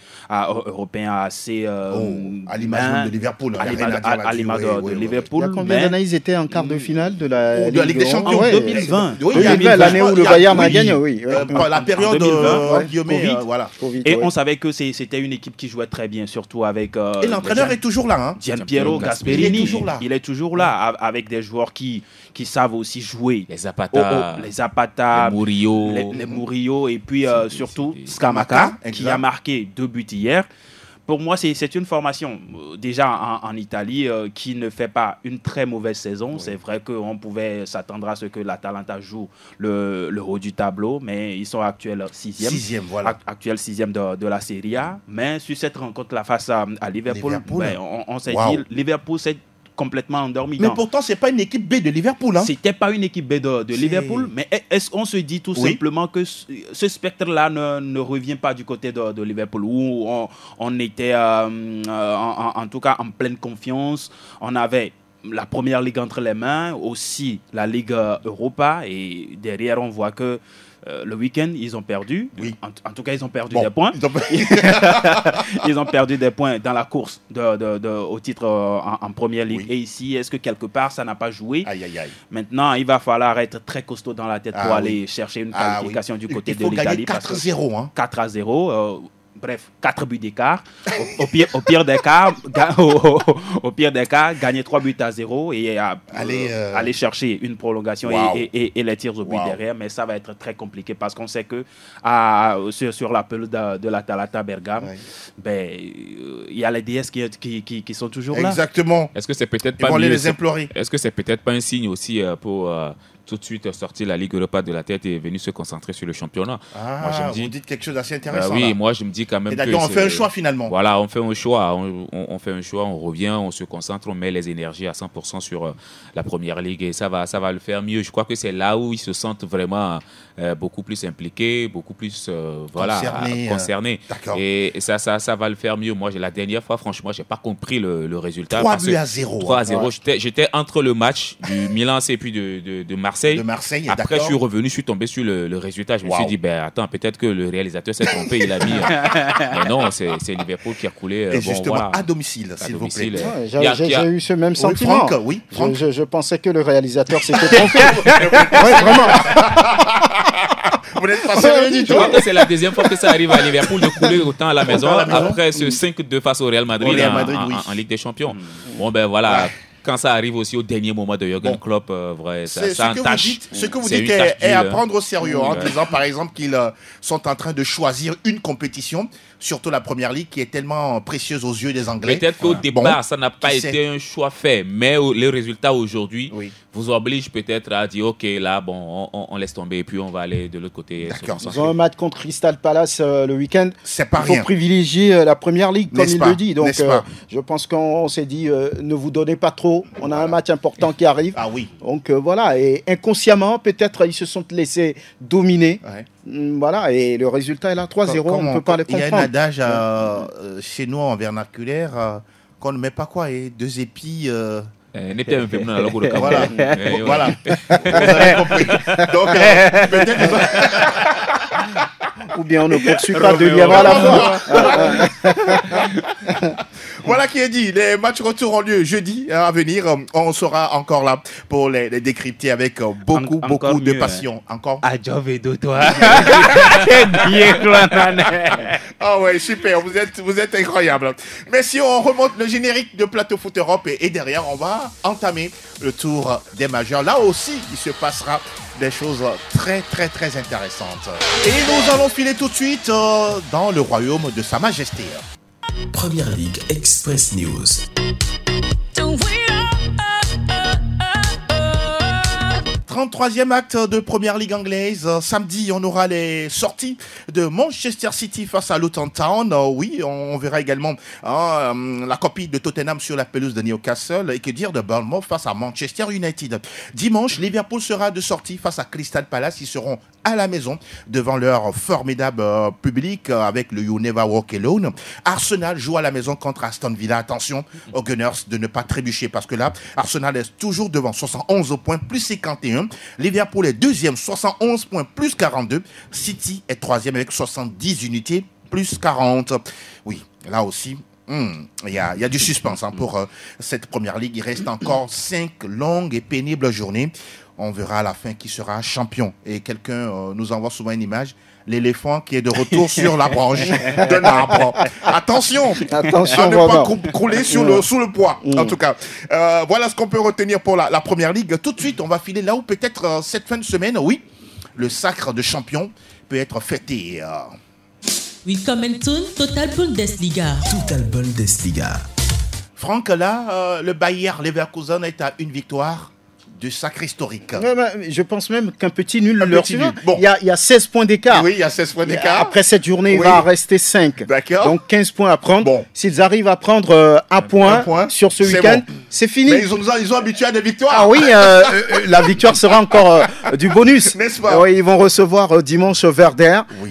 assez...
à l'image de Liverpool.
À l'image de Liverpool.
Il y a combien d'années ils étaient en quart de finale de la
Ligue des Champions
2020.
Oui, l'année où le Bayern a gagné, oui.
La période 2020,
voilà. Et on savait que c'était une équipe qui jouait très bien, surtout avec...
Et l'entraîneur est toujours là.
Gianpiero Gasperini. Il est toujours là, avec des joueurs qui savent aussi jouer.
Les Zapata,
les Murillo, et puis surtout Scamacca, qui a marqué 2 buts hier. Pour moi, c'est une formation déjà en Italie qui ne fait pas une très mauvaise saison. Oui. C'est vrai qu'on pouvait s'attendre à ce que l'Atalanta joue le haut du tableau, mais ils sont actuels 6e.
Voilà.
Actuel 6e de la Serie A. Mais sur cette rencontre face à Liverpool. On s'est dit, Liverpool, c'est complètement endormi.
Mais pourtant, c'est pas une équipe B de Liverpool. Hein.
C'était pas une équipe B de Liverpool, mais est-ce qu'on se dit tout simplement que ce spectre-là ne revient pas du côté de Liverpool, où on était en tout cas en pleine confiance, on avait la première ligue entre les mains, aussi la Ligue Europa, et derrière on voit que le week-end, ils ont perdu. Oui. En tout cas, ils ont perdu des points. Ils ont perdu des points dans la course au titre en Première Ligue. Oui. Et ici, est-ce que quelque part, ça n'a pas joué? Maintenant, il va falloir être très costaud dans la tête pour aller chercher une qualification du côté de l'Italie.
Il faut gagner 4-0. Hein.
4-0. Bref, 4 buts d'écart. Au pire des cas, gagner 3 buts à 0 et aller chercher une prolongation et les tirs au but derrière. Mais ça va être très compliqué parce qu'on sait que sur la pelouse de l'Atalanta Bergame, il y a les DS qui sont toujours là.
Exactement.
Est-ce que c'est peut-être pas
mieux, les implorer.
Est-ce que c'est peut-être pas un signe aussi pour tout de suite sortir la Ligue Europa de la tête et venir se concentrer sur le championnat?
Moi, je me dis, vous dites quelque chose d'assez intéressant.
Oui, moi je me dis quand même que
on fait un choix finalement.
Voilà, on fait un choix. On fait un choix, on revient, on se concentre, on met les énergies à 100% sur la Première Ligue et ça va le faire mieux. Je crois que c'est là où ils se sentent vraiment beaucoup plus impliqués, beaucoup plus concernés. Et ça va le faire mieux. Moi, la dernière fois, franchement, je n'ai pas compris le résultat.
3 buts à 0.
3 à 0. J'étais entre le match du Milan et puis de Marseille. Après, je suis revenu, je suis tombé sur le résultat. Je me suis dit, attends, peut-être que le réalisateur s'est trompé. Il a mis. Mais non, c'est Liverpool qui a coulé.
Et justement, à domicile, s'il vous plaît.
J'ai eu ce même sentiment.
Franck.
Je pensais que le réalisateur s'était trompé. Oui, vraiment.
Vous n'êtes pas sérieux du tout.
Je crois que c'est la deuxième fois que ça arrive à Liverpool de couler autant à la maison après ce 5-2 face au Real Madrid, en Ligue des Champions. Bon, voilà. Quand ça arrive aussi au dernier moment de Jürgen Klopp, ça entache.
Ce que vous dites est à prendre au sérieux, en disant par exemple qu'ils sont en train de choisir une compétition, surtout la Première Ligue, qui est tellement précieuse aux yeux des Anglais.
Peut-être qu'au départ, ça n'a pas été un choix fait, mais les résultats aujourd'hui vous obligent peut-être à dire, OK, là, on laisse tomber et puis on va aller de l'autre côté.
Ils ont un match contre Crystal Palace le week-end.
C'est pas
rien. Il faut privilégier la Première Ligue, comme il le dit. Donc,
je
pense qu'on s'est dit, ne vous donnez pas trop. On a un match important qui arrive.
Ah oui.
Donc voilà, et inconsciemment, peut-être, ils se sont laissés dominer. Voilà, et le résultat est là, 3-0, on ne peut pas les comprendre.
Il y a un adage chez nous en vernaculaire qu'on ne met pas quoi, et 2 épis... Voilà. Voilà. Vous avez compris. Donc, peut-être...
Ou bien on ne poursuit pas de lièvre à la fois.
Voilà qui est dit. Les matchs retour ont lieu jeudi à venir. On sera encore là pour les décrypter avec beaucoup de passion. Encore.
Adjovedo toi.
Ah ouais, super. Vous êtes incroyable. Mais si on remonte le générique de Plateau Foot Europe et derrière, on va entamer le tour des majeurs. Là aussi, il se passera des choses très très très intéressantes. Et nous allons filer tout de suite dans le royaume de Sa Majesté.
Première Ligue Express News.
33e acte de Première Ligue anglaise. Samedi, on aura les sorties de Manchester City face à Luton Town. Oui, on verra également la copie de Tottenham sur la pelouse de Newcastle. Et que dire de Bournemouth face à Manchester United. Dimanche, Liverpool sera de sortie face à Crystal Palace. Ils seront à la maison devant leur formidable public avec le You Never Walk Alone. Arsenal joue à la maison contre Aston Villa. Attention aux Gunners de ne pas trébucher parce que là, Arsenal est toujours devant 71 points plus 51. Liverpool est deuxième 71 points plus 42. City est troisième avec 70 unités plus 40. Oui, là aussi, il y a du suspense pour cette première ligue. Il reste encore 5 longues et pénibles journées. On verra à la fin qui sera champion. Et quelqu'un nous envoie souvent une image. L'éléphant qui est de retour sur la branche d'un arbre. Attention à ne pas crouler sous le poids. En tout cas, voilà ce qu'on peut retenir pour la première ligue. Tout de suite, on va filer là où peut-être cette fin de semaine, oui, le sacre de champion peut être fêté.
Willkommen zum Total Bundesliga.
Total Bundesliga.
Franck, là, le Bayer Leverkusen est à une victoire du sacre historique.
Je pense même qu'un petit nul leur suivant. Bon. Il y a 16 points d'écart.
Oui, il y a 16 points d'écart.
Après cette journée, il va rester 5.
D'accord.
Donc 15 points à prendre. Bon. S'ils arrivent à prendre un point sur ce week-end, c'est fini.
Mais ils ont habitué à des victoires.
Ah oui, la victoire sera encore du bonus.
N'est-ce pas?
Ils vont recevoir dimanche Werder. Oui.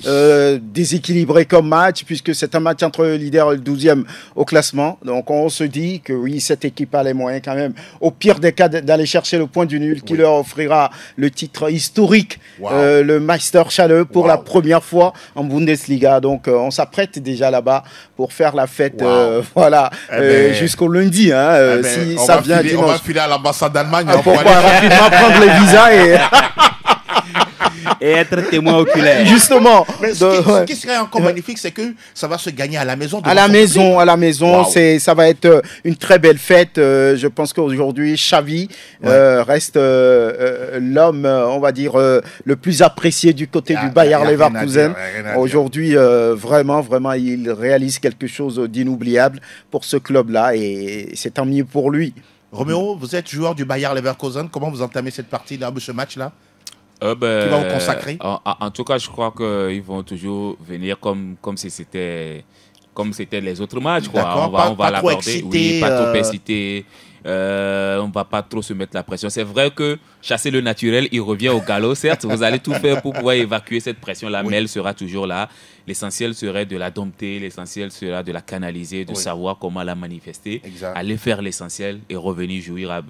Déséquilibré comme match, puisque c'est un match entre le leader et le 12e au classement. Donc on se dit que oui, cette équipe a les moyens quand même, au pire des cas, d'aller chercher le point du nul qui leur offrira le titre historique, le Meisterschale pour la première fois en Bundesliga. Donc on s'apprête déjà là-bas pour faire la fête jusqu'au lundi. Si ça vient dimanche.
On va filer à l'ambassade d'Allemagne.
Pourquoi rapidement prendre les visas
et être témoin oculaire.
Justement.
Mais ce qui serait encore magnifique, c'est que ça va se gagner à la maison.
À la maison. Wow. Ça va être une très belle fête. Je pense qu'aujourd'hui, Xavi reste l'homme, on va dire, le plus apprécié du côté du Bayer Leverkusen. Aujourd'hui, vraiment, il réalise quelque chose d'inoubliable pour ce club-là et c'est tant mieux pour lui.
Roméo, vous êtes joueur du Bayer Leverkusen. Comment vous entamez cette partie-là, ce match-là? Qui va vous consacrer?
En tout cas, je crois qu'ils vont toujours venir comme si c'était les autres matchs. Quoi. On va l'aborder. Oui, pas trop excité. On ne va pas trop se mettre la pression. C'est vrai que chasser le naturel, il revient au galop. Certes, vous allez tout faire pour pouvoir évacuer cette pression-là, mais elle sera toujours là. L'essentiel serait de la dompter, l'essentiel sera de la canaliser, de savoir comment la manifester, aller faire l'essentiel et revenir jouir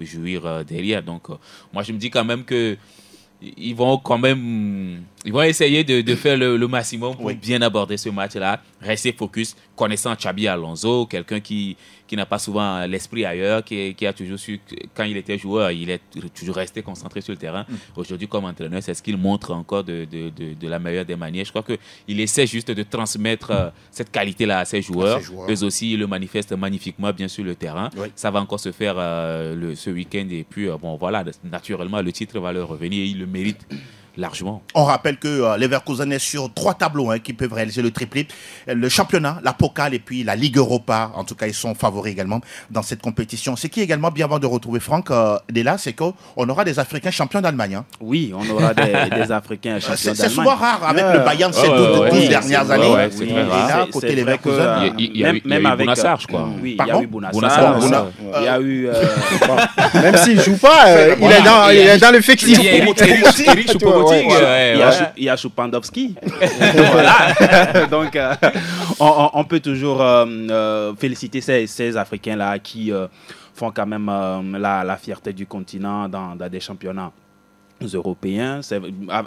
derrière. Donc, moi, je me dis quand même que ils vont essayer de faire le maximum pour bien aborder ce match-là, rester focus, connaissant Xabi Alonso, quelqu'un qui n'a pas souvent l'esprit ailleurs, qui a toujours su, quand il était joueur, il est toujours resté concentré sur le terrain. Aujourd'hui, comme entraîneur, c'est ce qu'il montre encore de la meilleure des manières. Je crois qu'il essaie juste de transmettre cette qualité-là à ses joueurs. Eux aussi, ils le manifestent magnifiquement, bien sur le terrain. Ça va encore se faire ce week-end. Et puis, naturellement, le titre va leur revenir. Il le mérite largement.
On rappelle que Leverkusen est sur 3 tableaux qui peuvent réaliser le triplé. Le championnat, la Pokal et puis la Ligue Europa. En tout cas, ils sont favoris également dans cette compétition. Ce qui est également bien avant de retrouver Franck Della, c'est qu'on aura des Africains champions d'Allemagne.
Oui, on aura des Africains champions d'Allemagne.
C'est souvent rare avec le Bayern ces 12 dernières années.
C'est très rare.
Et là, côté Leverkusen,
il y a eu Bounassar, je crois.
Oui, il y a eu Bounassar. Il y a eu...
Même s'il ne joue pas, il est dans l'effectif.
Eric Choupo-Moting.
Il y a Choupandowski. Voilà. Donc, on peut toujours féliciter ces Africains-là qui font quand même la fierté du continent dans des championnats européens.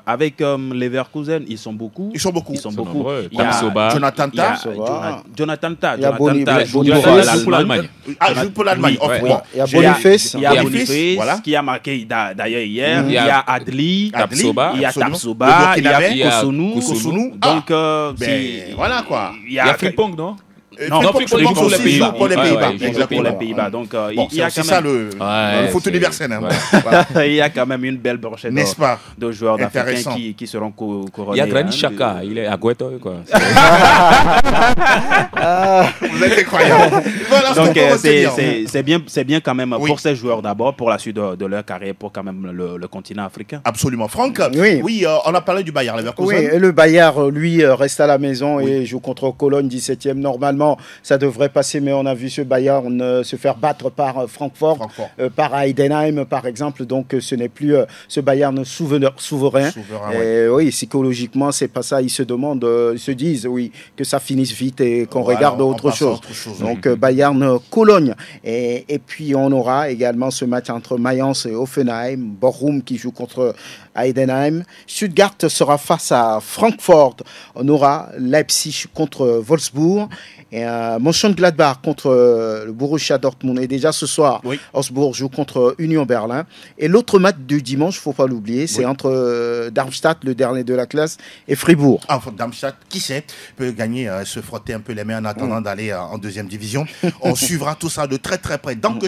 Avec Leverkusen, ils sont beaucoup.
Ils sont beaucoup.
Il y a
Jonathan Tah.
Il y a Boniface.
Pour l'Allemagne.
Joue pour l'Allemagne.
Il y a Boniface.
Il y a Boniface qui a marqué d'ailleurs hier. Il y a Adli. Il y a Tapsoba. Il y a Kosunu.
Donc,
voilà quoi.
Il y a Frimpong, non?
Non,
Fribourg
pour les
aussi
Pays-Bas.
joue pour les
Ouais,
Pays-Bas.
ouais, il joue
Exactement, pour les
Exactement.
Pays-Bas. Donc,
Bon,
il y a
c'est
quand
ça
même...
le foot universel. Hein. Voilà.
Il y a quand même une belle brochette
N'est-ce pas?
de joueurs d'Africains
Intéressant.
qui seront couronnés.
Il y a Granit Xhaka, il est à Gueto, quoi.
Vous êtes incroyable. Voilà ce qu'on
Donc
peut retenir.
c'est bien quand même
Oui.
pour ces joueurs d'abord, pour la suite de leur carrière, pour quand même le continent africain.
Absolument. Franck,
Oui.
on a parlé du Bayer Leverkusen.
Oui, et le Bayern, lui, reste à la maison et joue contre Cologne, 17e. Normalement, ça devrait passer, mais on a vu ce Bayern se faire battre par Francfort. Par Heidenheim, par exemple. Donc, ce n'est plus ce Bayern souverain. Et, oui, psychologiquement, c'est pas ça. Ils se demandent, ils se disent, oui, que ça finisse vite et qu'on regarde autre chose. Donc, Bayern-Cologne. Et puis, on aura également ce match entre Mayence et Hoffenheim. Bochum qui joue contre Heidenheim. Stuttgart sera face à Francfort. On aura Leipzig contre Wolfsburg. Et Mönchengladbach contre le Borussia Dortmund. Et déjà ce soir, Augsbourg joue contre Union Berlin. Et l'autre match du dimanche, il ne faut pas l'oublier, c'est entre Darmstadt, le dernier de la classe, et Fribourg.
Darmstadt, qui sait, peut gagner, se frotter un peu les mains en attendant d'aller en deuxième division. On suivra tout ça de très très près. Donc,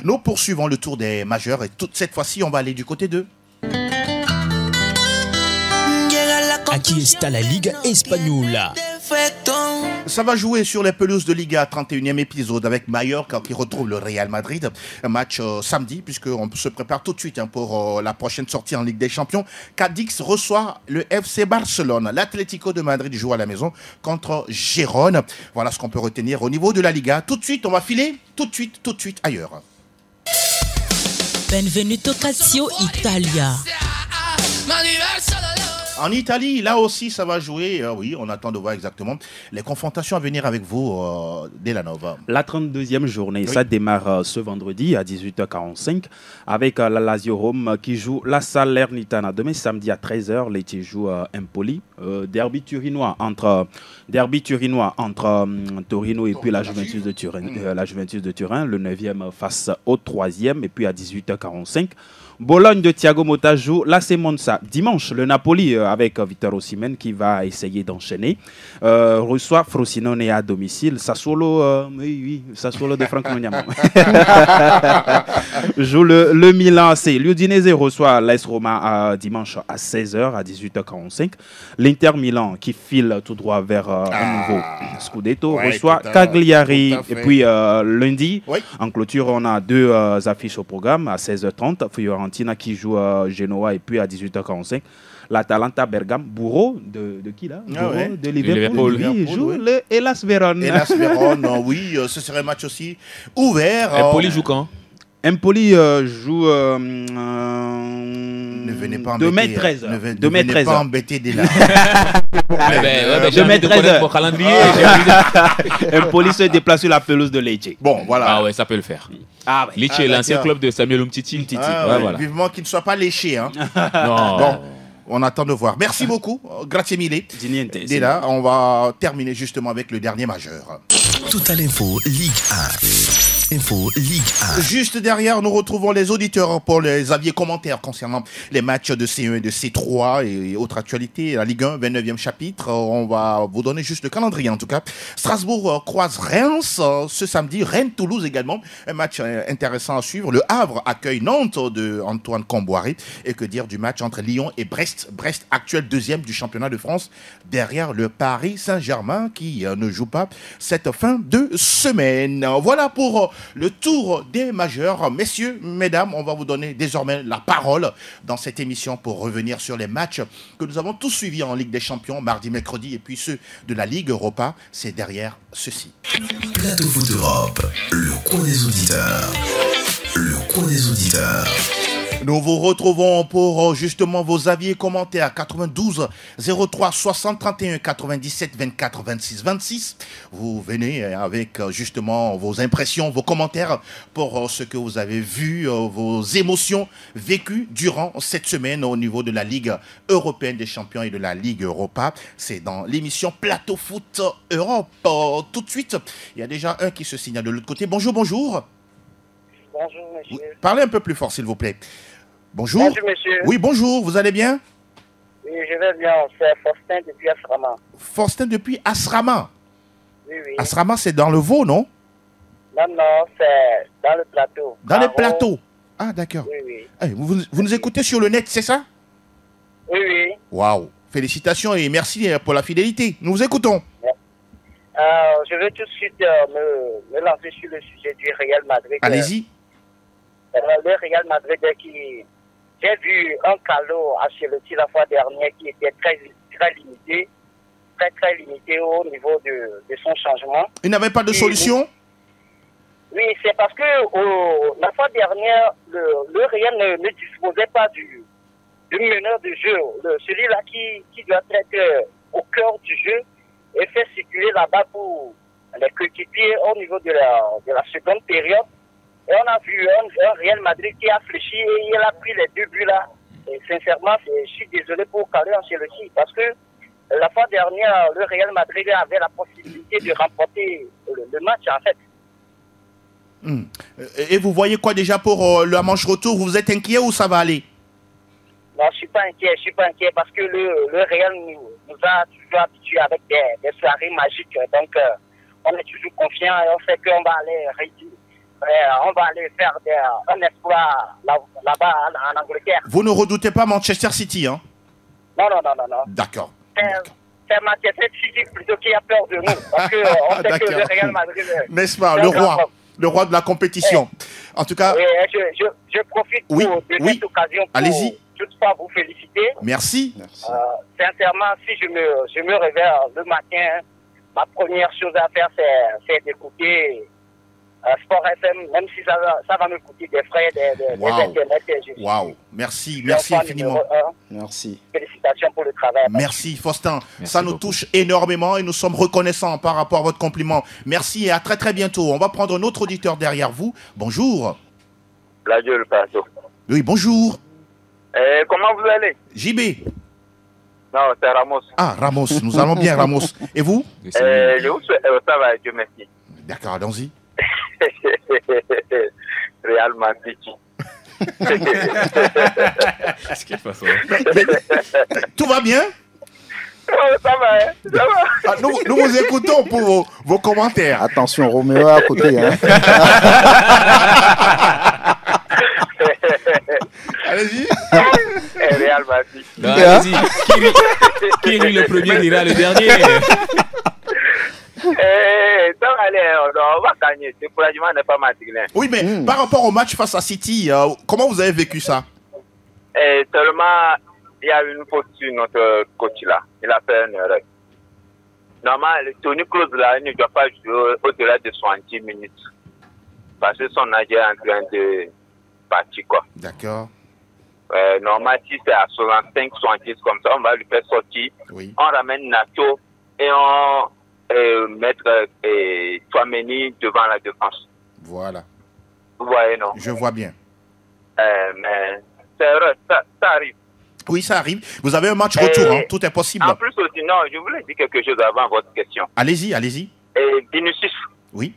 nous poursuivons le tour des majeurs. Et cette fois-ci, on va aller du côté de...
Aquí está la Liga Española.
Ça va jouer sur les pelouses de Liga, 31e épisode avec Mallorca qui retrouve le Real Madrid. Un match samedi puisqu'on se prépare tout de suite pour la prochaine sortie en Ligue des Champions. Cadix reçoit le FC Barcelone. L'Atlético de Madrid joue à la maison contre Gérone. Voilà ce qu'on peut retenir au niveau de la Liga. Tout de suite, on va filer tout de suite ailleurs.
Benvenuto Calcio Italia.
En Italie, là aussi, ça va jouer. Oui, on attend de voir exactement les confrontations à venir avec vous, Delanova.
La 32e journée, ça démarre ce vendredi à 18h45 avec la Lazio Rome qui joue la Salernitana. Demain samedi à 13h, Lecce joue Empoli. Derby turinois entre Torino et puis la Juventus de Turin. Le 9e face au 3e. Et puis à 18h45, Bologne de Thiago Motta joue l'AC Monza. Dimanche, le Napoli avec Victor Osimhen qui va essayer d'enchaîner reçoit Frosinone à domicile. Sassuolo de Franck Moniamo joue le Milan AC. L'Udinese reçoit l'AS Roma dimanche à 16h à 18h45. L'Inter Milan qui file tout droit vers un nouveau Scudetto reçoit Cagliari. Et puis lundi, en clôture, on a deux affiches au programme à 16h30. Fiorentina qui joue Genoa et puis à 18h45. L'Atalanta Bergame, bourreau de qui là? De Liverpool. Il joue le Hellas Vérone.
Hellas Vérone, oui, ce serait un match aussi ouvert.
Empoli joue quand?
Empoli joue
ne venez pas
demain 13h.
Ne venez pas embêter des là.
Demain 13h. Mon calendrier.
Empoli se déplace sur la pelouse de Lecce.
Bon, voilà.
Ah ouais, ça peut le faire. Lecce est l'ancien club de Samuel Umtiti.
Voilà. Vivement qu'il ne soit pas léché. Hein.
Non.
Bon. On attend de voir. Merci beaucoup. Grazie mille. Déjà, on va terminer justement avec le dernier majeur.
Toute l'info Ligue 1. Info Ligue 1.
Juste derrière, nous retrouvons les auditeurs pour les avis et commentaires concernant les matchs de C1 et de C3 et autres actualités. La Ligue 1, 29e chapitre. On va vous donner juste le calendrier en tout cas. Strasbourg croise Reims ce samedi. Rennes-Toulouse également. Un match intéressant à suivre. Le Havre accueille Nantes de Antoine Comboiré. Et que dire du match entre Lyon et Brest. Brest actuel deuxième du championnat de France derrière le Paris Saint-Germain qui ne joue pas cette fin de semaine. Voilà pour le tour des majeurs. Messieurs, mesdames, on va vous donner désormais la parole dans cette émission pour revenir sur les matchs que nous avons tous suivis en Ligue des Champions, mardi, mercredi, et puis ceux de la Ligue Europa. C'est derrière ceci.
Plateau Foot Europe, le coin des auditeurs. Le coin des auditeurs.
Nous vous retrouvons pour justement vos avis et commentaires 92 03 60 31 97 24 26 26. Vous venez avec justement vos impressions, vos commentaires pour ce que vous avez vu, vos émotions vécues durant cette semaine au niveau de la Ligue européenne des champions et de la Ligue Europa. C'est dans l'émission Plateau Foot Europe. Tout de suite, il y a déjà un qui se signale de l'autre côté. Bonjour, bonjour.
Bonjour, monsieur.
Oui, parlez un peu plus fort, s'il vous plaît. Bonjour.
Bonjour, monsieur.
Oui, bonjour. Vous allez bien?
Oui, je vais bien. C'est Faustin depuis Asrama.
Faustin depuis Asrama.
Oui, oui.
Asrama, c'est dans le Vaud, non?
Non, non, c'est dans le plateau.
Dans le plateau. Ah, d'accord.
Oui, oui.
Hey, vous nous écoutez sur le net, c'est ça?
Oui, oui.
Waouh. Félicitations et merci pour la fidélité. Nous vous écoutons.
Je vais tout de suite me lancer sur le sujet du Real Madrid.
Allez-y.
Le Real Madrid qui... J'ai vu un calot à Ancelotti la fois dernière qui était très limité. Très limité au niveau de son changement.
Il n'avait pas de solution?
Oui, c'est parce que la fois dernière, le Real ne disposait pas du meneur de jeu. Celui-là qui doit être au cœur du jeu et fait circuler là-bas pour les coéquipiers au niveau de la seconde période. Et on a vu un Real Madrid qui a fléchi et il a pris les 2 buts là. Et sincèrement, je suis désolé pour Carlo Ancelotti parce que la fois dernière, le Real Madrid avait la possibilité de remporter le match en fait.
Et vous voyez quoi déjà pour le manche retour? Vous êtes inquiet ou ça va aller?
Non, je suis pas inquiet parce que le Real nous a toujours habitués avec des soirées magiques. Donc, on est toujours confiant et on sait qu'on va aller faire un exploit là-bas en Angleterre.
Vous ne redoutez pas Manchester City, hein?
Non.
D'accord.
C'est Manchester City plutôt qui a peur de nous. Parce qu'on sait que le Real Madrid...
N'est-ce pas, le roi de la compétition. En tout cas...
Oui, je profite de cette occasion pour toutefois vous féliciter.
Merci.
Sincèrement, si je me réveille le matin, ma première chose à faire, c'est d'écouter Sport FM, même si ça va me coûter des frais, des internet.
Waouh, merci infiniment.
Merci.
Félicitations pour le travail.
Merci Faustin, ça nous touche énormément et nous sommes reconnaissants par rapport à votre compliment. Merci et à très très bientôt. On va prendre un autre auditeur derrière vous. Bonjour.
Radio Le Plateau.
Oui, bonjour.
Comment vous allez?
JB.
Non, c'est Ramos.
Ah, Ramos, nous allons bien Ramos. Et vous?
Ça va, Dieu merci.
D'accord, allons-y.
Real Madrid.
Qu'est-ce qu'il fait ça?
Tout va bien?
Ça va.
Ah, nous vous écoutons pour vos commentaires.
Attention, Roméo à côté. Hein.
Allez-y.
Real Madrid.
Allez-y. Qui rit le premier dira le dernier.
Ça va aller, on va gagner. Le découragement n'est pas masculin.
Oui, mais par rapport au match face à City, comment vous avez vécu ça?
Seulement, il y a une faute sur notre coach là. Il a fait une erreur. Normalement, le Tony Kroos là, il ne doit pas jouer au-delà de 70 minutes. Parce que son agent est en train de partir, quoi.
D'accord.
Normalement, si c'est à 65, 70 comme ça, on va lui faire sortir.
Oui.
On ramène Nato et on mettre Tchouaméni devant la défense.
Voilà.
Vous voyez, non?
Je vois bien.
Mais c'est heureux, ça arrive.
Oui, ça arrive. Vous avez un match retour, hein? Tout est possible.
En plus aussi, non, je voulais dire quelque chose avant votre question.
Allez-y.
Vinicius.
Oui.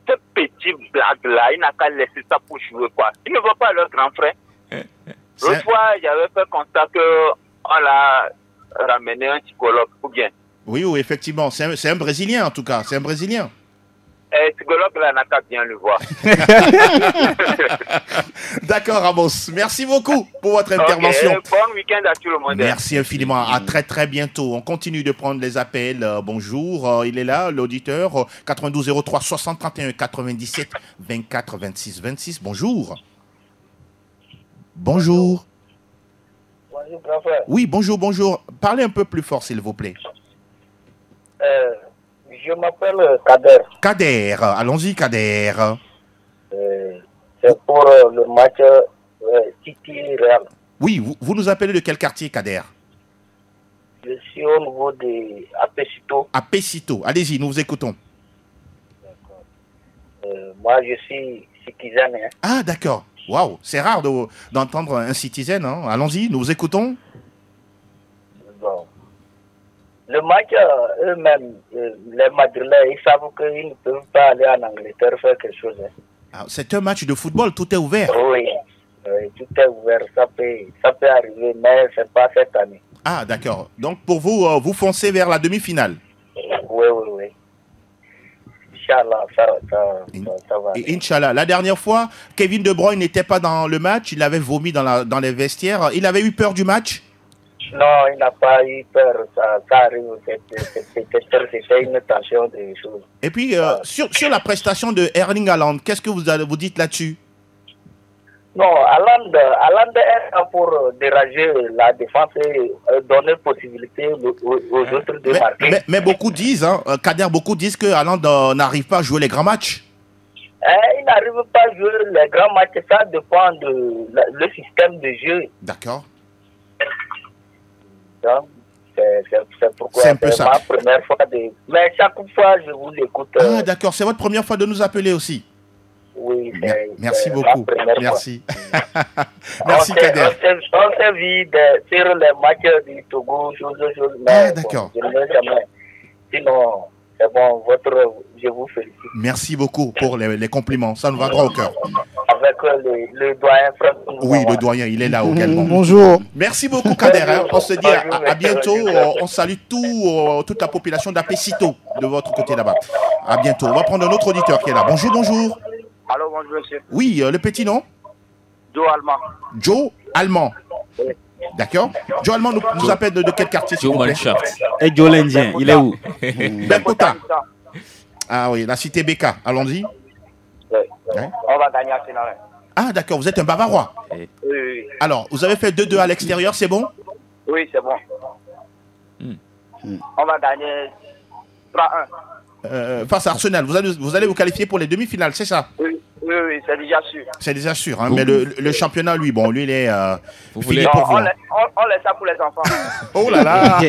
Ce petit blague-là, il n'a qu'à laisser ça pour jouer, quoi. Il ne voit pas leur grand frère. L'autre fois, j'avais fait constat qu'on l'a ramené un psychologue, ou bien.
Oui, effectivement. C'est un Brésilien, en tout cas. C'est un Brésilien.
Psychologue, là, n'a qu'à bien le voir.
D'accord, Ramos. Merci beaucoup pour votre intervention.
Bon week-end à tout le monde.
Merci infiniment. À très, très bientôt. On continue de prendre les appels. Bonjour. Il est là, l'auditeur. 92 03 60 31 97 24 26 26. Bonjour. Bonjour.
Bonjour, grand frère.
Oui, bonjour. Parlez un peu plus fort, s'il vous plaît.
Je m'appelle Kader.
Kader. Allons-y, Kader.
C'est pour le match City-Real.
Oui, vous nous appelez de quel quartier, Kader?
Je suis au niveau de Apesito.
Apesito. Allez-y, nous vous écoutons.
Moi, je suis citizen. Hein.
Ah, d'accord. Waouh, c'est rare d'entendre un citizen. Hein. Allons-y, nous vous écoutons.
Bon. Le match, eux-mêmes, les Madrilènes, ils savent qu'ils ne peuvent pas aller en Angleterre faire quelque chose. Hein.
Ah, c'est un match de football, tout est ouvert.
Oui, tout est ouvert. Ça peut arriver, mais ce n'est pas cette année.
Ah, d'accord. Donc, pour vous, vous foncez vers la demi-finale.
Oui. Inch'Allah, ça va.
Et Inch'Allah. La dernière fois, Kevin De Bruyne n'était pas dans le match. Il avait vomi dans les vestiaires. Il avait eu peur du match?
Non, il n'a pas eu peur. Ça arrive. C'était une tension des choses.
Et puis, sur la prestation de Erling Haaland, qu'est-ce que vous dites là-dessus?
Non, Haaland est là pour déranger la défense et donner possibilité aux autres de marquer.
Mais beaucoup disent, Kader, beaucoup disent que Haaland n'arrive pas à jouer les grands matchs.
Il n'arrive pas à jouer les grands matchs. Ça dépend le système de jeu.
D'accord.
Donc, c'est pourquoi
c'est
ma première fois Mais chaque fois, je vous écoute.
Ah, d'accord. C'est votre première fois de nous appeler aussi.
Oui,
merci beaucoup. Merci. Merci, Kader.
On s'est vu sur les matchs du Togo,
Ah, d'accord.
Bon, je ne l'ai jamais. Sinon, c'est bon, je vous félicite.
Merci beaucoup pour les compliments. Ça nous va droit au cœur.
Avec le doyen François.
Oui, le doyen, il est là également.
Bonjour.
Merci beaucoup, Kader. On se dit à bientôt. On salue toute la population d'Apécito de votre côté là-bas. À bientôt. On va prendre un autre auditeur qui est là. Bonjour, bonjour.
Allô, bonjour, monsieur.
Oui, le petit nom?
Joe Allemand.
Joe Allemand.
Oui.
D'accord. Joe Allemand nous appelle de quel quartier, s'il vous plaît?
Et Joe l'Indien, il est où?
Bepota. Ah oui, la cité Beka. Allons-y.
Oui. On va gagner à Sénaré.
Ah, d'accord, vous êtes un Bavarois.
Oui, oui.
Alors, vous avez fait 2-2 à l'extérieur, c'est bon?
Oui, c'est bon. On va gagner 3-1.
Face à Arsenal, vous allez vous qualifier pour les demi-finales, c'est ça?
Oui, c'est déjà sûr.
C'est déjà sûr, hein, mais le championnat, lui, il est
fini pour vous. On laisse ça pour les enfants.
Oh là là.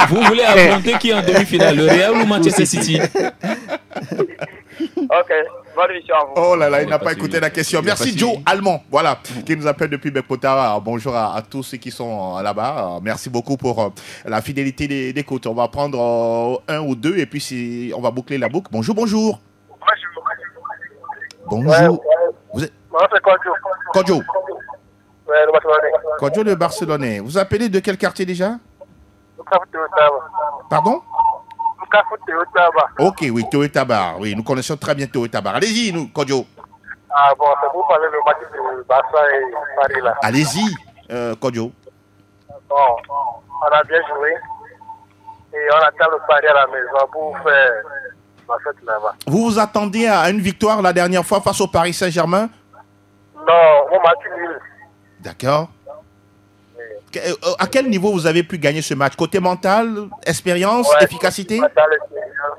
Vous voulez affronter qui en demi-finale, le Real ou Manchester City?
Ok, bonne émission à vous.
Oh là là, il n'a pas écouté la question. Merci Joe Allemand, voilà, qui nous appelle depuis Bepota. Bonjour à tous ceux qui sont là-bas. Merci beaucoup pour la fidélité d'écoute. On va prendre un ou deux et puis on va boucler la boucle. Bonjour, bonjour. Bonjour. Vous êtes...
Moi, c'est Kodjo.
Kodjo.
Ouais, le Barcelonais.
Kodjo, le Barcelonais. Vous appelez de quel quartier déjà? Pardon? Ok, oui, Toyotaba. Oui, nous connaissons très bien Toyotaba. Allez-y, nous, Kodjo.
Ah bon, c'est pour parler le match de Barça et Paris là.
Allez-y, Kodjo.
Bon, on a bien joué et on attend le Paris à la maison pour faire la fête là-bas.
Vous vous attendiez à une victoire la dernière fois face au Paris Saint-Germain?
Non, on match nul.
D'accord. À quel niveau vous avez pu gagner ce match? Côté mental, expérience, efficacité?
Mental, expérience,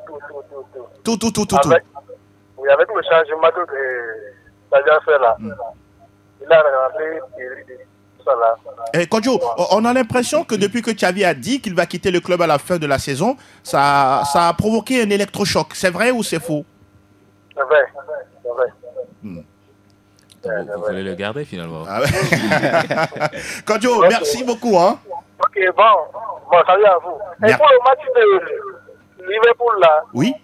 tout. Oui, avec le changement de ça fait là. Il a regardé tout ça là.
Kodjo, on a l'impression que depuis que Xavi a dit qu'il va quitter le club à la fin de la saison, ça a provoqué un électrochoc. C'est vrai ou c'est faux?
C'est vrai.
Vous voulez le garder finalement.
Ah ouais. Kodjo, merci beaucoup. Hein.
Ok, bon, salut à vous. Et pour le match de Liverpool là,
oui.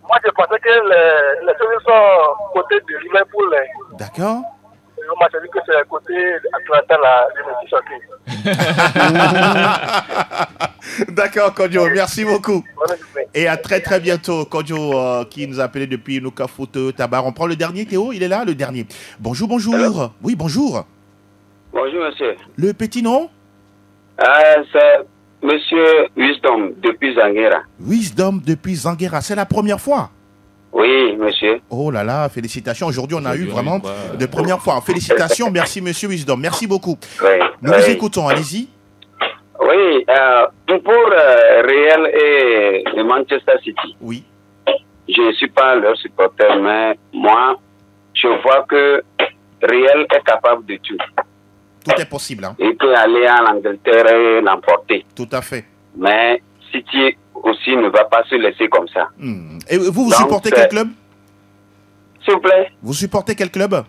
Moi je pensais que les choses sont côté de Liverpool.
D'accord.
On m'a dit que c'est côté Atlanta là, je me suis choqué.
D'accord, Kodjo, merci beaucoup. Et à très très bientôt, Kodjo, qui nous a appelé depuis Nukafoot Tabar. On prend le dernier, Théo, il est là, le dernier. Bonjour, bonjour. Hello. Oui, bonjour.
Bonjour, monsieur.
Le petit nom?
C'est monsieur Wisdom depuis Zanguera.
Wisdom depuis Zanguera, c'est la première fois?
Oui, monsieur.
Oh là là, félicitations. Aujourd'hui, on a eu vraiment de première fois. Félicitations, merci monsieur Wisdom. Merci beaucoup.
Oui,
nous vous écoutons, allez-y.
Oui, pour Real et le Manchester City.
Oui.
Je ne suis pas leur supporter, mais moi, je vois que Real est capable de tout.
Tout est possible. Hein.
Il peut aller en Angleterre et l'emporter.
Tout à fait.
Mais City aussi ne va pas se laisser comme ça.
Et vous supportez quel club?
S'il vous plaît.
Vous supportez quel club?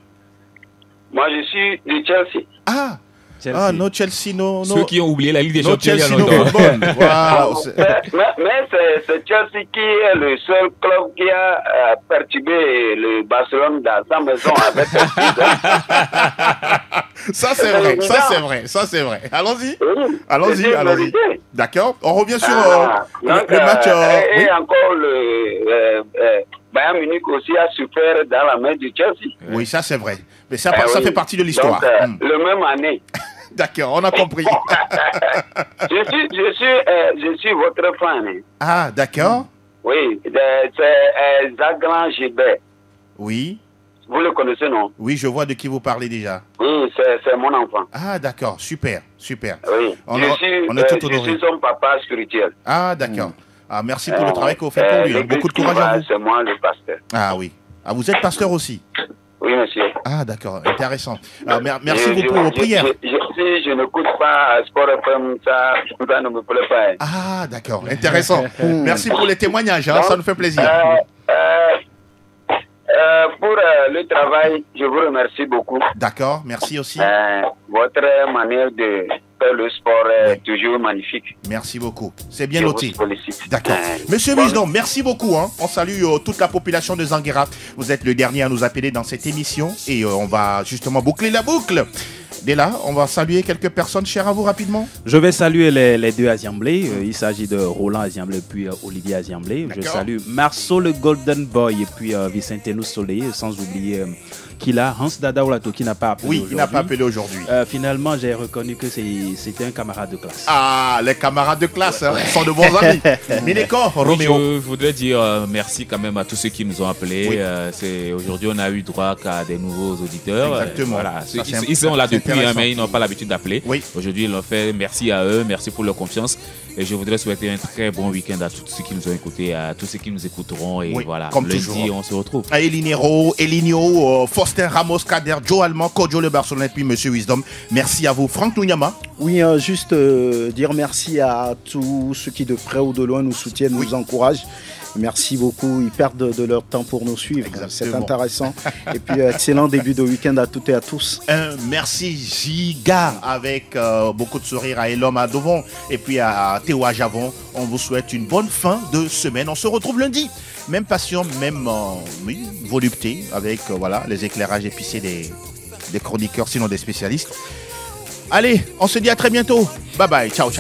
Moi, je suis du Chelsea.
Ah,
Chelsea.
Ah, no Chelsea, no.
Ceux qui ont oublié la Ligue des
no
Champions.
Chelsea, no football. Wow.
Mais c'est Chelsea qui est le seul club qui a perturbé le Barcelone dans sa maison avec
Ça c'est vrai, ça c'est vrai, ça c'est vrai. Allons-y, allons-y, allons-y. D'accord. On revient sur le match.
Et encore le Bayern Munich aussi a souffert dans la main du Chelsea.
Oui, ça c'est vrai. Mais ça fait partie de l'histoire.
Le même année.
D'accord, on a compris.
je suis votre fan.
Ah, d'accord.
Oui, c'est Zagran Gilbert.
Oui.
Vous le connaissez, non?
Oui, je vois de qui vous parlez déjà.
Oui, c'est mon enfant.
Ah, d'accord, super, super.
Oui, je suis son papa spirituel.
Ah, d'accord. Ah, merci pour le travail que vous faites pour lui. Beaucoup de courage à vous.
C'est moi le pasteur.
Ah oui. Ah, vous êtes pasteur aussi?
Oui, monsieur.
Ah, d'accord, intéressant. Merci beaucoup pour vos prières.
Si je n'écoute pas Sport FM, ça ne me plaît pas.
Ah, d'accord, intéressant. Merci pour les témoignages, hein, ça nous fait plaisir.
Pour le travail, je vous remercie beaucoup.
D'accord, merci aussi.
Votre manière de faire le sport est toujours magnifique.
Merci beaucoup. C'est bien noté. D'accord. Monsieur Wisdom, merci beaucoup. Hein. On salue toute la population de Zanguera. Vous êtes le dernier à nous appeler dans cette émission et on va justement boucler la boucle. Dès là, on va saluer quelques personnes chères à vous rapidement.
Je vais saluer les deux Aziamblé. Il s'agit de Roland Aziamblé et puis Olivier Aziamblé. Je salue Marceau le Golden Boy et puis Vicentenus Soleil, sans oublier Kila, Hans Dada Olato qui n'a pas appelé aujourd'hui.
Oui, il n'a pas appelé aujourd'hui.
Finalement, j'ai reconnu que c'était un camarade de classe.
Ah, les camarades de classe sont de bons amis. Mineko, Roméo.
Je voudrais dire merci quand même à tous ceux qui nous ont appelés. Oui. Aujourd'hui, on a eu droit qu'à des nouveaux auditeurs.
Exactement.
Voilà. Ils sont là depuis, mais ils n'ont pas l'habitude d'appeler. Oui. Aujourd'hui, ils l'ont fait. Merci à eux, merci pour leur confiance. Et je voudrais souhaiter un très bon week-end à tous ceux qui nous ont écoutés, à tous ceux qui nous écouteront. Et voilà,
comme
lundi,
toujours.
on se retrouve.
À Elinero, Elinio, Faustin Ramos, Kader, Joe Allemand, Kodjo le Barcelonais, puis Monsieur Wisdom. Merci à vous. Franck Nounyama.
Oui, juste dire merci à tous ceux qui de près ou de loin nous soutiennent, nous encouragent. Merci beaucoup, ils perdent de leur temps pour nous suivre. C'est intéressant. Et puis, excellent début de week-end à toutes et à tous.
Merci Giga avec beaucoup de sourires à Elom à Dovon et puis à Théo à Javon. On vous souhaite une bonne fin de semaine. On se retrouve lundi. Même passion, même volupté avec voilà, les éclairages épicés des chroniqueurs, sinon des spécialistes. Allez, on se dit à très bientôt. Bye bye, ciao, ciao.